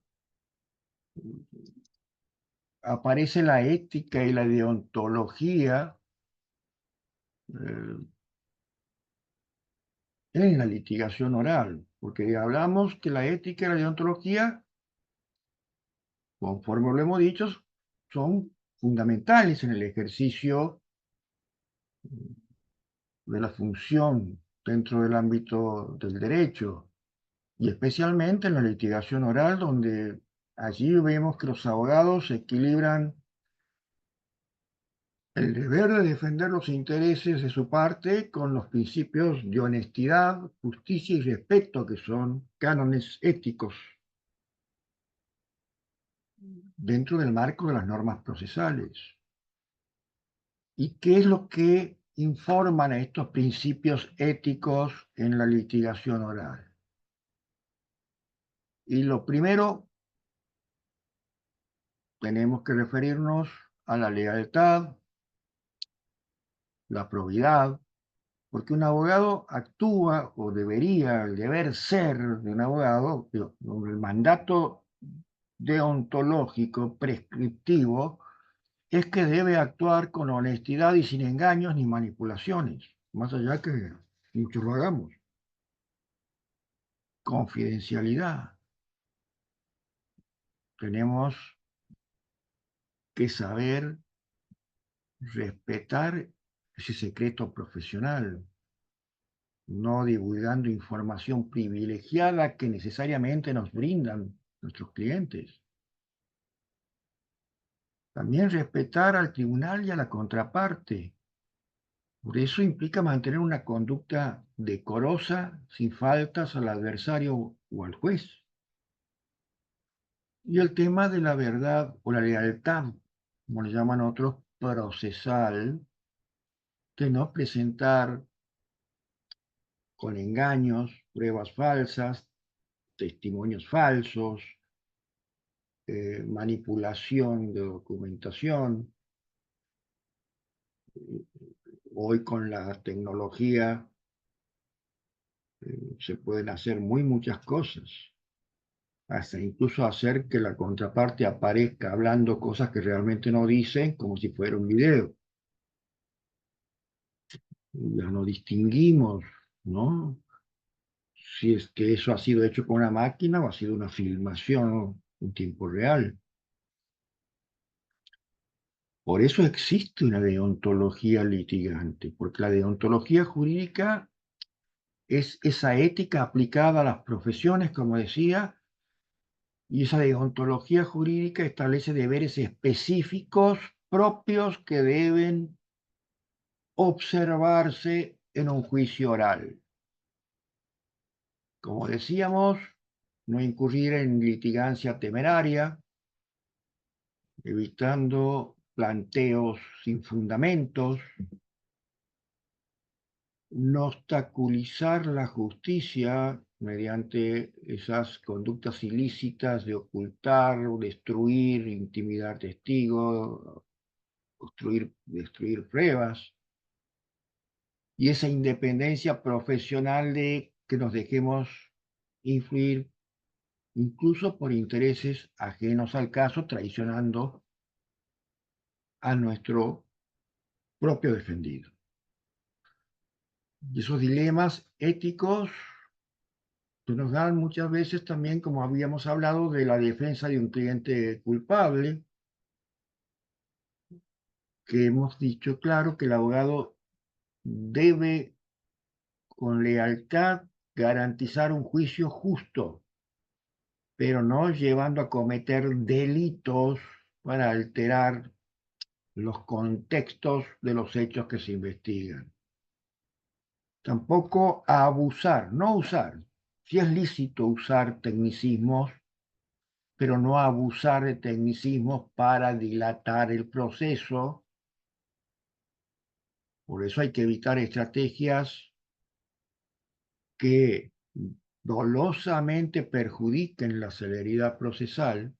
aparece la ética y la deontología eh, en la litigación oral, porque hablamos que la ética y la deontología, conforme lo hemos dicho, son fundamentales en el ejercicio de la función dentro del ámbito del derecho y especialmente en la litigación oral, donde allí vemos que los abogados equilibran el deber de defender los intereses de su parte con los principios de honestidad, justicia y respeto, que son cánones éticos. dentro del marco de las normas procesales. ¿Y qué es lo que informan a estos principios éticos en la litigación oral? Y lo primero, tenemos que referirnos a la lealtad, la probidad, porque un abogado actúa o debería, el deber ser de un abogado, el mandato deontológico prescriptivo es que debe actuar con honestidad y sin engaños ni manipulaciones, más allá que muchos lo hagamos. Confidencialidad. Tenemos que saber respetar ese secreto profesional, no divulgando información privilegiada que necesariamente nos brindan nuestros clientes. También respetar al tribunal y a la contraparte. Por eso implica mantener una conducta decorosa, sin faltas al adversario o al juez. Y el tema de la verdad o la lealtad, como le llaman otros, procesal, de no presentar con engaños, pruebas falsas, testimonios falsos, manipulación de documentación. Hoy con la tecnología se pueden hacer muchas cosas, hasta incluso hacer que la contraparte aparezca hablando cosas que realmente no dicen, como si fuera un video. Ya no distinguimos, ¿no? Si es que eso ha sido hecho con una máquina o ha sido una filmación en tiempo real. Por eso existe una deontología litigante, porque la deontología jurídica es esa ética aplicada a las profesiones, como decía, y esa deontología jurídica establece deberes específicos propios que deben observarse en un juicio oral. Como decíamos, no incurrir en litigancia temeraria, evitando planteos sin fundamentos, no obstaculizar la justicia mediante esas conductas ilícitas de ocultar, destruir, intimidar testigos, destruir pruebas, y esa independencia profesional de que nos dejemos influir incluso por intereses ajenos al caso, traicionando a nuestro propio defendido. Y esos dilemas éticos que nos dan muchas veces también, como habíamos hablado, de la defensa de un cliente culpable, que hemos dicho claro que el abogado debe con lealtad garantizar un juicio justo, pero no llevando a cometer delitos para alterar los contextos de los hechos que se investigan. Tampoco a abusar, no usar. Si es lícito usar tecnicismos, pero no abusar de tecnicismos para dilatar el proceso. Por eso hay que evitar estrategias que dolosamente perjudiquen la celeridad procesal.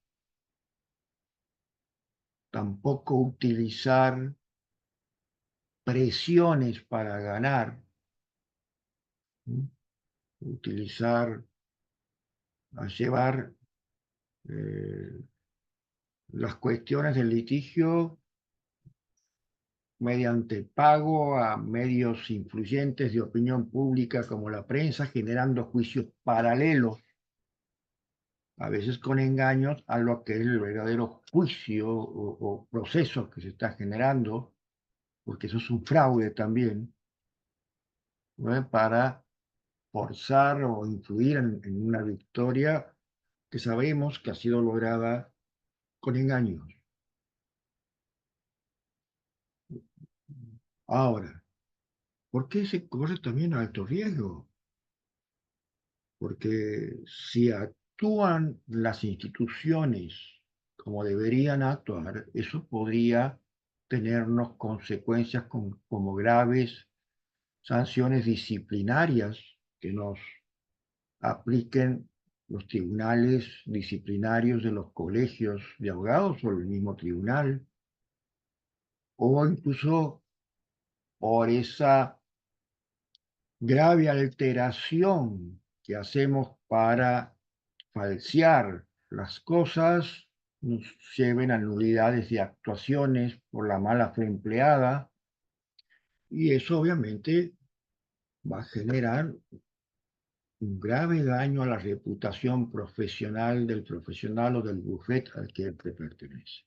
Tampoco utilizar presiones para ganar, ¿sí? Utilizar, a llevar las cuestiones del litigio mediante pago a medios influyentes de opinión pública como la prensa, generando juicios paralelos, a veces con engaños, a lo que es el verdadero juicio o proceso que se está generando, porque eso es un fraude también, ¿no? Para forzar o influir en una victoria que sabemos que ha sido lograda con engaños. Ahora, ¿por qué se corre también alto riesgo? Porque si actúan las instituciones como deberían actuar, eso podría tenernos consecuencias como graves sanciones disciplinarias que nos apliquen los tribunales disciplinarios de los colegios de abogados o el mismo tribunal, o incluso por esa grave alteración que hacemos para falsear las cosas, nos lleven a nulidades de actuaciones por la mala fe empleada, y eso obviamente va a generar un grave daño a la reputación profesional del profesional o del bufete al que él pertenece.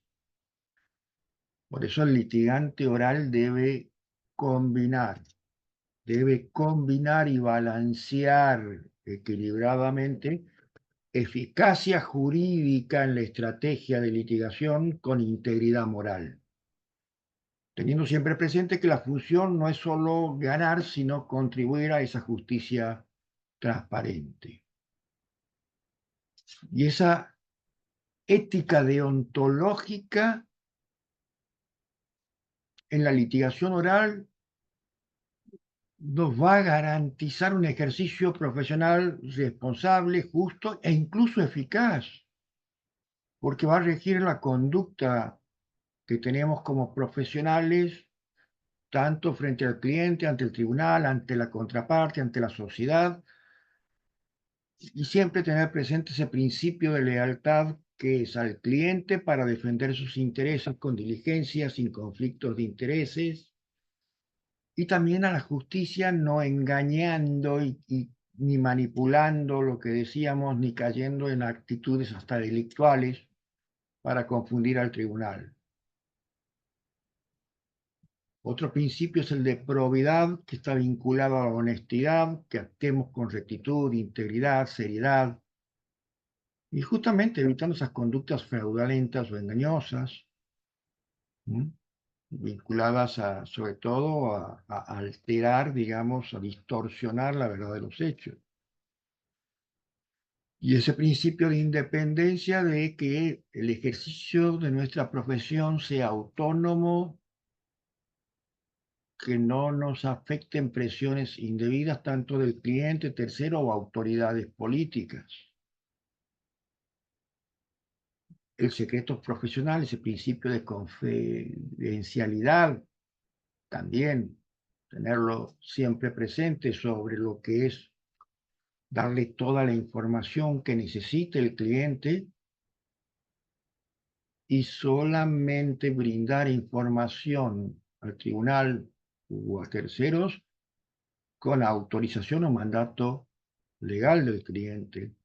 Por eso el litigante oral debe combinar y balancear equilibradamente eficacia jurídica en la estrategia de litigación con integridad moral, teniendo siempre presente que la función no es solo ganar, sino contribuir a esa justicia transparente. Y esa ética deontológica en la litigación oral nos va a garantizar un ejercicio profesional responsable, justo e incluso eficaz, porque va a regir la conducta que tenemos como profesionales, tanto frente al cliente, ante el tribunal, ante la contraparte, ante la sociedad, y siempre tener presente ese principio de lealtad que es al cliente para defender sus intereses con diligencia, sin conflictos de intereses, y también a la justicia no engañando ni manipulando lo que decíamos, ni cayendo en actitudes hasta delictuales para confundir al tribunal. Otro principio es el de probidad, que está vinculado a la honestidad, que actuemos con rectitud, integridad, seriedad, y justamente evitando esas conductas fraudulentas o engañosas, ¿m? Vinculadas sobre todo a alterar, digamos, a distorsionar la verdad de los hechos. Y ese principio de independencia de que el ejercicio de nuestra profesión sea autónomo, que no nos afecten presiones indebidas tanto del cliente, tercero o autoridades políticas. El secreto profesional, ese principio de confidencialidad, también tenerlo siempre presente sobre lo que es darle toda la información que necesite el cliente y solamente brindar información al tribunal o a terceros con autorización o mandato legal del cliente.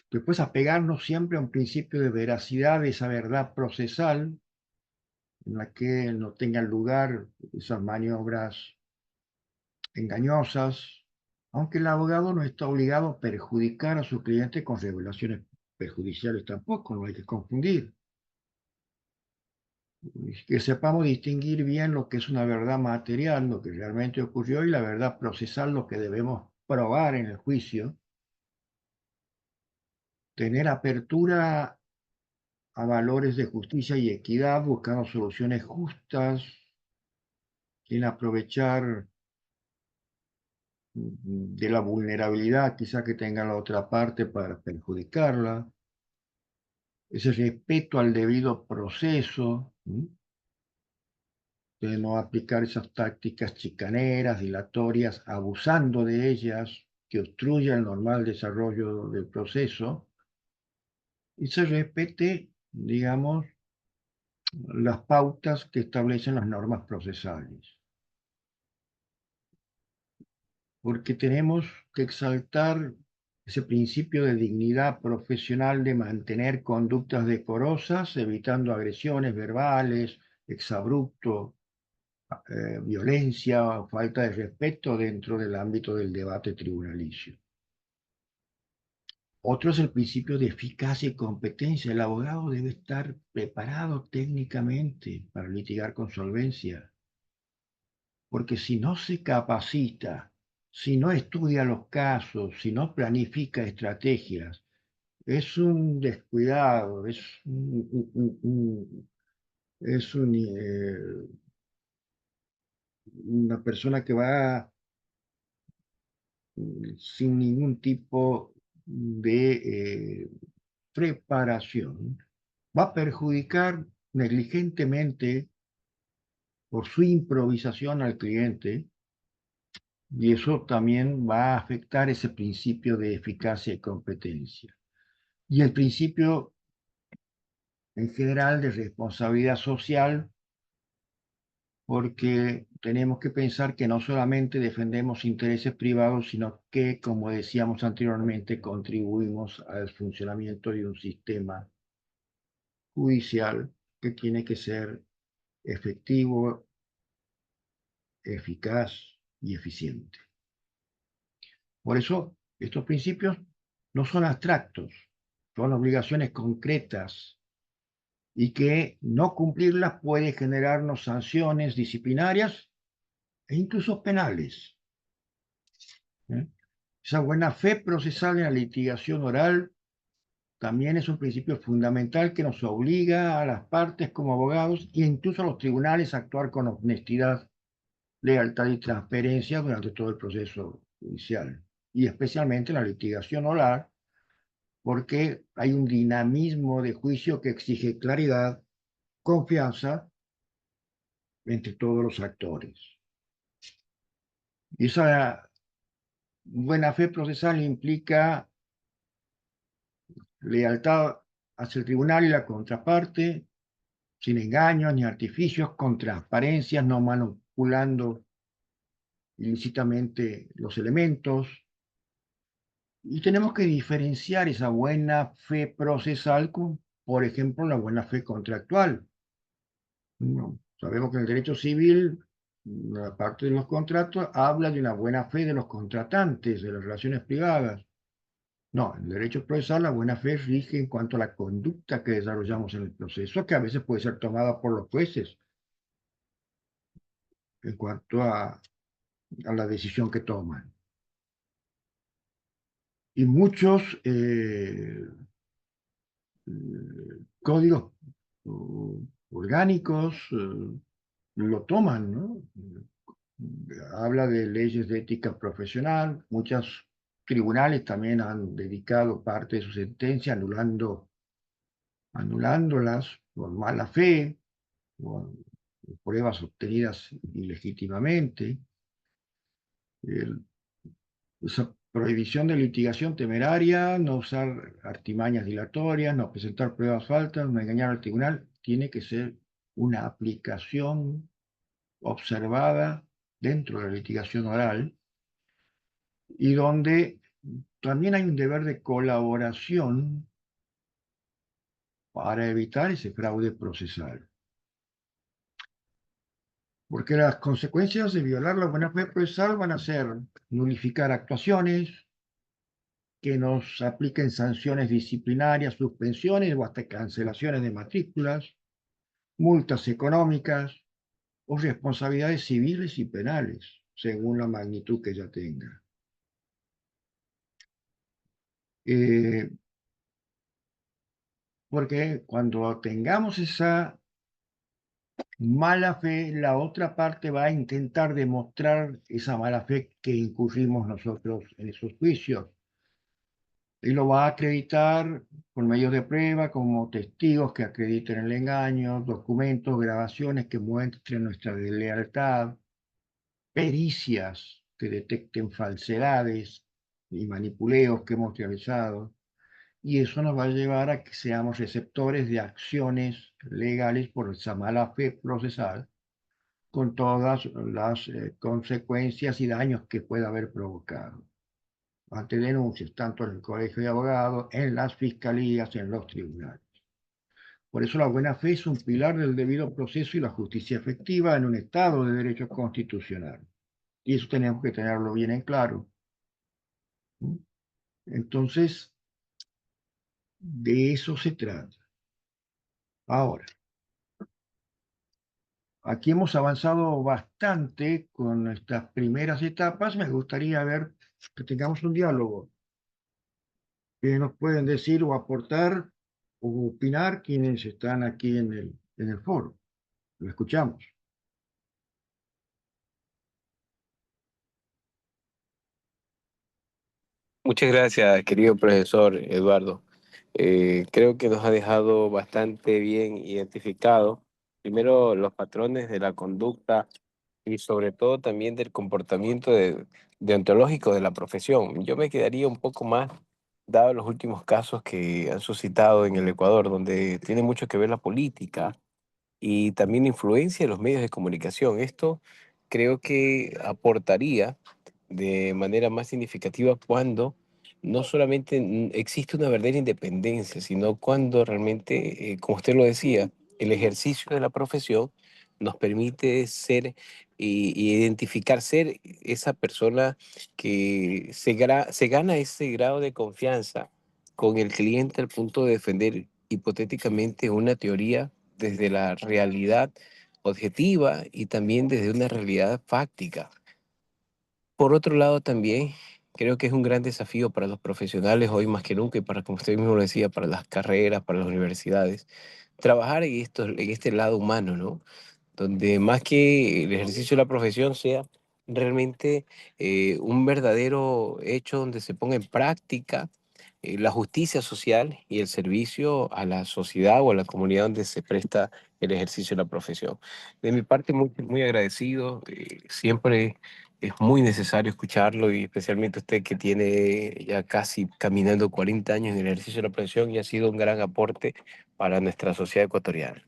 Después apegarnos siempre a un principio de veracidad de esa verdad procesal en la que no tengan lugar esas maniobras engañosas, aunque el abogado no está obligado a perjudicar a su cliente con revelaciones perjudiciales tampoco, no hay que confundir. Que sepamos distinguir bien lo que es una verdad material, lo que realmente ocurrió, y la verdad procesal, lo que debemos probar en el juicio. Tener apertura a valores de justicia y equidad, buscando soluciones justas, sin aprovechar de la vulnerabilidad quizá que tenga la otra parte para perjudicarla, ese respeto al debido proceso, de no aplicar esas tácticas chicaneras, dilatorias, abusando de ellas, que obstruyan el normal desarrollo del proceso, y se respete, digamos, las pautas que establecen las normas procesales. Porque tenemos que exaltar ese principio de dignidad profesional, de mantener conductas decorosas, evitando agresiones verbales, exabrupto, violencia o falta de respeto dentro del ámbito del debate tribunalicio. Otro es el principio de eficacia y competencia. El abogado debe estar preparado técnicamente para litigar con solvencia, porque si no se capacita, si no estudia los casos, si no planifica estrategias es un descuidado, es una persona que va sin ningún tipo de preparación, va a perjudicar negligentemente por su improvisación al cliente, y eso también va a afectar ese principio de eficacia y competencia. Y el principio en general de responsabilidad social, porque tenemos que pensar que no solamente defendemos intereses privados, sino que, como decíamos anteriormente, contribuimos al funcionamiento de un sistema judicial que tiene que ser efectivo, eficaz y eficiente. Por eso, estos principios no son abstractos, son obligaciones concretas y que no cumplirlas puede generarnos sanciones disciplinarias e incluso penales. ¿Eh? Esa buena fe procesal en la litigación oral también es un principio fundamental que nos obliga a las partes como abogados e incluso a los tribunales a actuar con honestidad, lealtad y transparencia durante todo el proceso judicial, y especialmente en la litigación oral, porque hay un dinamismo de juicio que exige claridad, confianza entre todos los actores. Y esa buena fe procesal implica lealtad hacia el tribunal y la contraparte, sin engaños ni artificios, con transparencia, no manipulando ilícitamente los elementos. Y tenemos que diferenciar esa buena fe procesal con, por ejemplo, la buena fe contractual. No, sabemos que en el derecho civil, la parte de los contratos habla de una buena fe de los contratantes, de las relaciones privadas. No, en el derecho procesal la buena fe rige en cuanto a la conducta que desarrollamos en el proceso, que a veces puede ser tomada por los jueces en cuanto a la decisión que toman. Y muchos códigos orgánicos lo toman, ¿no? Habla de leyes de ética profesional, muchos tribunales también han dedicado parte de su sentencia anulándolas por mala fe, por pruebas obtenidas ilegítimamente. El- Esa prohibición de litigación temeraria, no usar artimañas dilatorias, no presentar pruebas falsas, no engañar al tribunal, tiene que ser una aplicación observada dentro de la litigación oral, y donde también hay un deber de colaboración para evitar ese fraude procesal. Porque las consecuencias de violar la buena fe procesal van a ser nulificar actuaciones, que nos apliquen sanciones disciplinarias, suspensiones o hasta cancelaciones de matrículas, multas económicas o responsabilidades civiles y penales, según la magnitud que ya tenga. Eh, Porque cuando tengamos esa mala fe, la otra parte va a intentar demostrar esa mala fe que incurrimos nosotros en esos juicios, y lo va a acreditar por medios de prueba, como testigos que acrediten el engaño, documentos, grabaciones que muestren nuestra deslealtad, pericias que detecten falsedades y manipuleos que hemos realizado. Y eso nos va a llevar a que seamos receptores de acciones legales por esa mala fe procesal, con todas las consecuencias y daños que pueda haber provocado, ante denuncias tanto en el Colegio de Abogados, en las fiscalías, en los tribunales. Por eso la buena fe es un pilar del debido proceso y la justicia efectiva en un Estado de derecho constitucional. Y eso tenemos que tenerlo bien en claro. Entonces, de eso se trata. Ahora, aquí hemos avanzado bastante con estas primeras etapas. Me gustaría ver que tengamos un diálogo. que nos pueden decir o aportar o opinar quienes están aquí en el foro. Lo escuchamos.
Muchas gracias, querido profesor Eduardo. Creo que nos ha dejado bastante bien identificado, primero, los patrones de la conducta y sobre todo también del comportamiento deontológico de la profesión. Yo me quedaría un poco más, dado los últimos casos que han suscitado en el Ecuador, donde tiene mucho que ver la política y también la influencia de los medios de comunicación. Esto creo que aportaría de manera más significativa cuando no solamente existe una verdadera independencia, sino cuando realmente, como usted lo decía, el ejercicio de la profesión nos permite ser y identificar ser esa persona que se gana ese grado de confianza con el cliente al punto de defender hipotéticamente una teoría desde la realidad objetiva y también desde una realidad fáctica. Por otro lado, también creo que es un gran desafío para los profesionales hoy más que nunca y para, como usted mismo lo decía, para las carreras, para las universidades, trabajar en este lado humano, ¿no? Donde más que el ejercicio de la profesión sea realmente un verdadero hecho donde se ponga en práctica la justicia social y el servicio a la sociedad o a la comunidad donde se presta el ejercicio de la profesión. De mi parte, muy, muy agradecido. Siempre es muy necesario escucharlo y especialmente usted que tiene ya casi caminando 40 años en el ejercicio de la profesión y ha sido un gran aporte para nuestra sociedad ecuatoriana.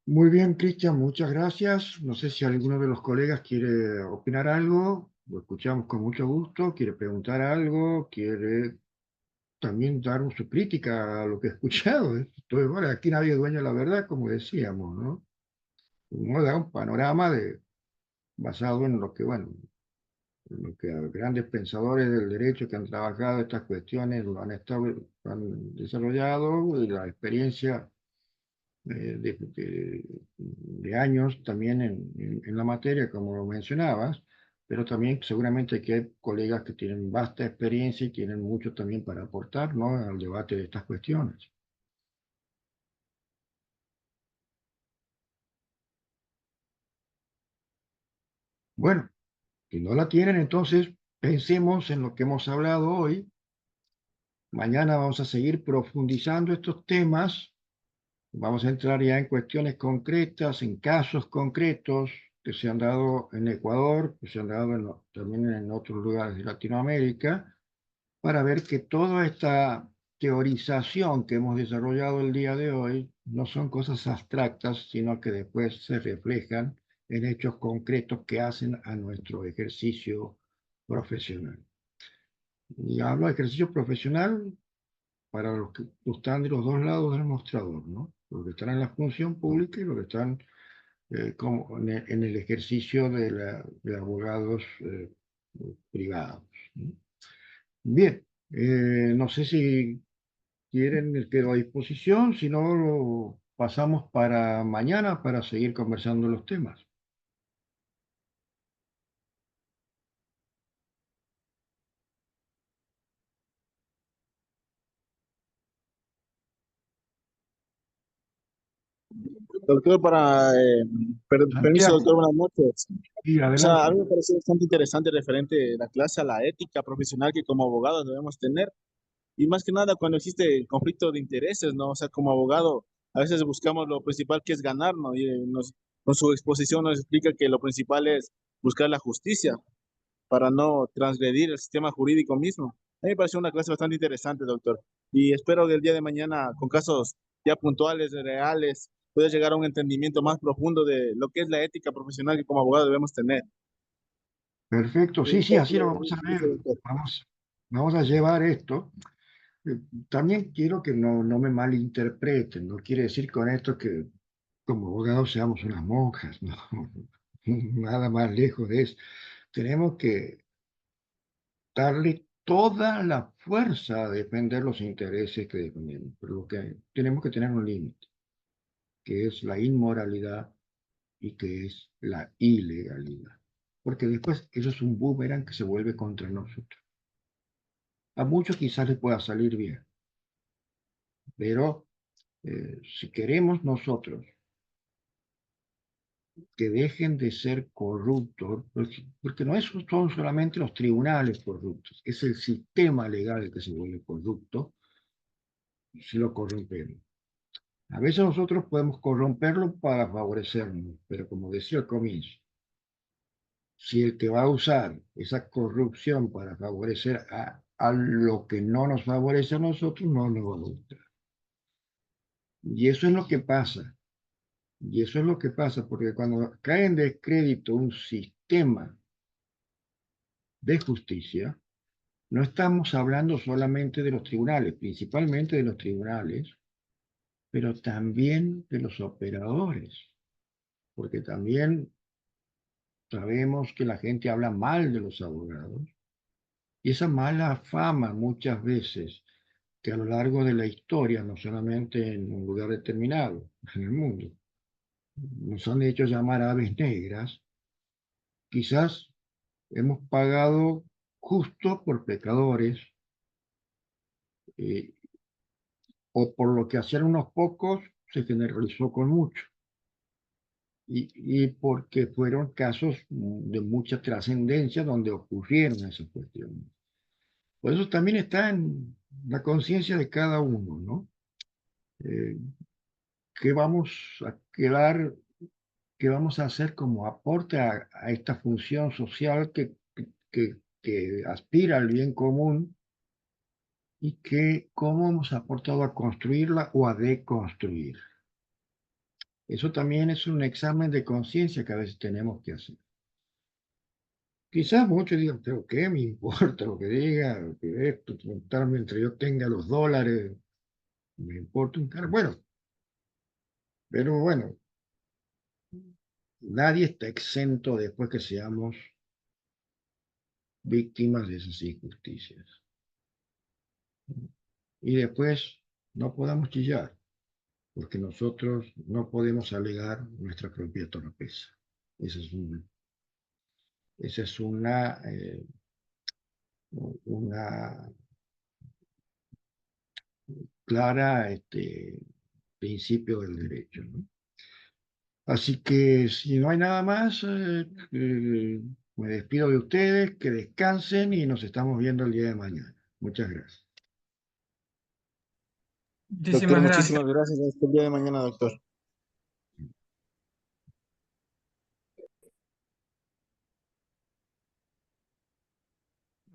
Muy bien, Cristian, muchas gracias. No sé si alguno de los colegas quiere opinar algo. Lo escuchamos con mucho gusto. Quiere preguntar algo. Quiere también dar su crítica a lo que ha escuchado. Entonces, bueno, aquí nadie es dueño de la verdad, como decíamos, ¿no? Uno da un panorama basado en lo que, bueno, en lo que grandes pensadores del derecho que han trabajado estas cuestiones lo lo han desarrollado y la experiencia de años también en la materia, como lo mencionabas, pero también seguramente que hay colegas que tienen vasta experiencia y tienen mucho también para aportar, ¿no?, al debate de estas cuestiones. Bueno, si no la tienen, entonces pensemos en lo que hemos hablado hoy. Mañana vamos a seguir profundizando estos temas. Vamos a entrar ya en cuestiones concretas, en casos concretos que se han dado en Ecuador, que se han dado también en otros lugares de Latinoamérica, para ver que toda esta teorización que hemos desarrollado el día de hoy no son cosas abstractas, sino que después se reflejan en hechos concretos que hacen a nuestro ejercicio profesional. Y hablo de ejercicio profesional para los que están de los dos lados del mostrador, ¿no? Los que están en la función pública y los que están como en el ejercicio de abogados privados, ¿no? Bien, no sé si quieren, quedo a disposición, si no, lo pasamos para mañana para seguir conversando los temas.
Doctor, permiso,
Santiago,
doctor, buenas noches.
y
O sea, a
adelante.
mí me parece bastante interesante referente la clase a la ética profesional que como abogados debemos tener. Y más que nada cuando existe el conflicto de intereses, ¿no? O sea, como abogado, a veces buscamos lo principal que es ganar, ¿no? Y con su exposición nos explica que lo principal es buscar la justicia para no transgredir el sistema jurídico mismo. A mí me pareció una clase bastante interesante, doctor. Y espero que el día de mañana, con casos ya puntuales, reales, pueda llegar a un entendimiento más profundo de lo que es la ética profesional que como abogado debemos tener.
Perfecto, sí, sí, así lo vamos a ver. Vamos, vamos a llevar esto. Eh, También quiero que no me malinterpreten, no quiere decir con esto que como abogados seamos unas monjas, no, nada más lejos de eso. Tenemos que darle toda la fuerza a defender los intereses que defendemos, pero lo que tenemos que tener un límite, que es la inmoralidad y que es la ilegalidad, porque después eso es un boomerang que se vuelve contra nosotros. A muchos quizás les pueda salir bien, pero si queremos nosotros que dejen de ser corruptos, porque no son solamente los tribunales corruptos, es el sistema legal que se vuelve corrupto si lo corrompemos. A veces nosotros podemos corromperlo para favorecernos, pero como decía al comienzo, si el que va a usar esa corrupción para favorecer a lo que no nos favorece a nosotros, no nos va a gustar. Y eso es lo que pasa. Y eso es lo que pasa, porque cuando cae en descrédito un sistema de justicia, no estamos hablando solamente de los tribunales, principalmente de los tribunales, pero también de los operadores, porque también sabemos que la gente habla mal de los abogados y esa mala fama muchas veces que a lo largo de la historia, no solamente en un lugar determinado, en el mundo, nos han hecho llamar aves negras, quizás hemos pagado justo por pecadores eh, o por lo que hacían unos pocos se generalizó con mucho. Y porque fueron casos de mucha trascendencia donde ocurrieron esas cuestiones. Por eso también está en la conciencia de cada uno, ¿no? Eh, ¿Qué vamos a quedar, qué vamos a hacer como aporte a esta función social que aspira al bien común y que cómo hemos aportado a construirla o a deconstruir? Eso también es un examen de conciencia que a veces tenemos que hacer. Quizás muchos digan, pero ¿qué me importa lo que diga? Que esto, mientras yo tenga los dólares, me importa un carajo. Bueno, pero bueno, nadie está exento después que seamos víctimas de esas injusticias. Y después no podamos chillar, porque nosotros no podemos alegar nuestra propia torpeza. Esa es una clara principio del derecho, ¿no? Así que si no hay nada más, me despido de ustedes, que descansen y nos estamos viendo el día de mañana. Muchas gracias.
Doctor,
Muchísimas gracias.
muchísimas gracias. Hasta el día de mañana, doctor.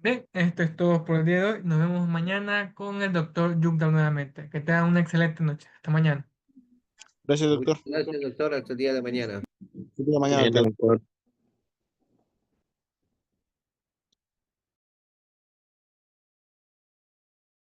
Bien, esto es todo por el día de hoy. Nos vemos mañana con el doctor Yugdal nuevamente. Que tengan una excelente noche. Hasta mañana.
Gracias, doctor.
Muchas gracias, doctor. Hasta el día de mañana.
Hasta el día de mañana,
Bien,
doctor.
doctor.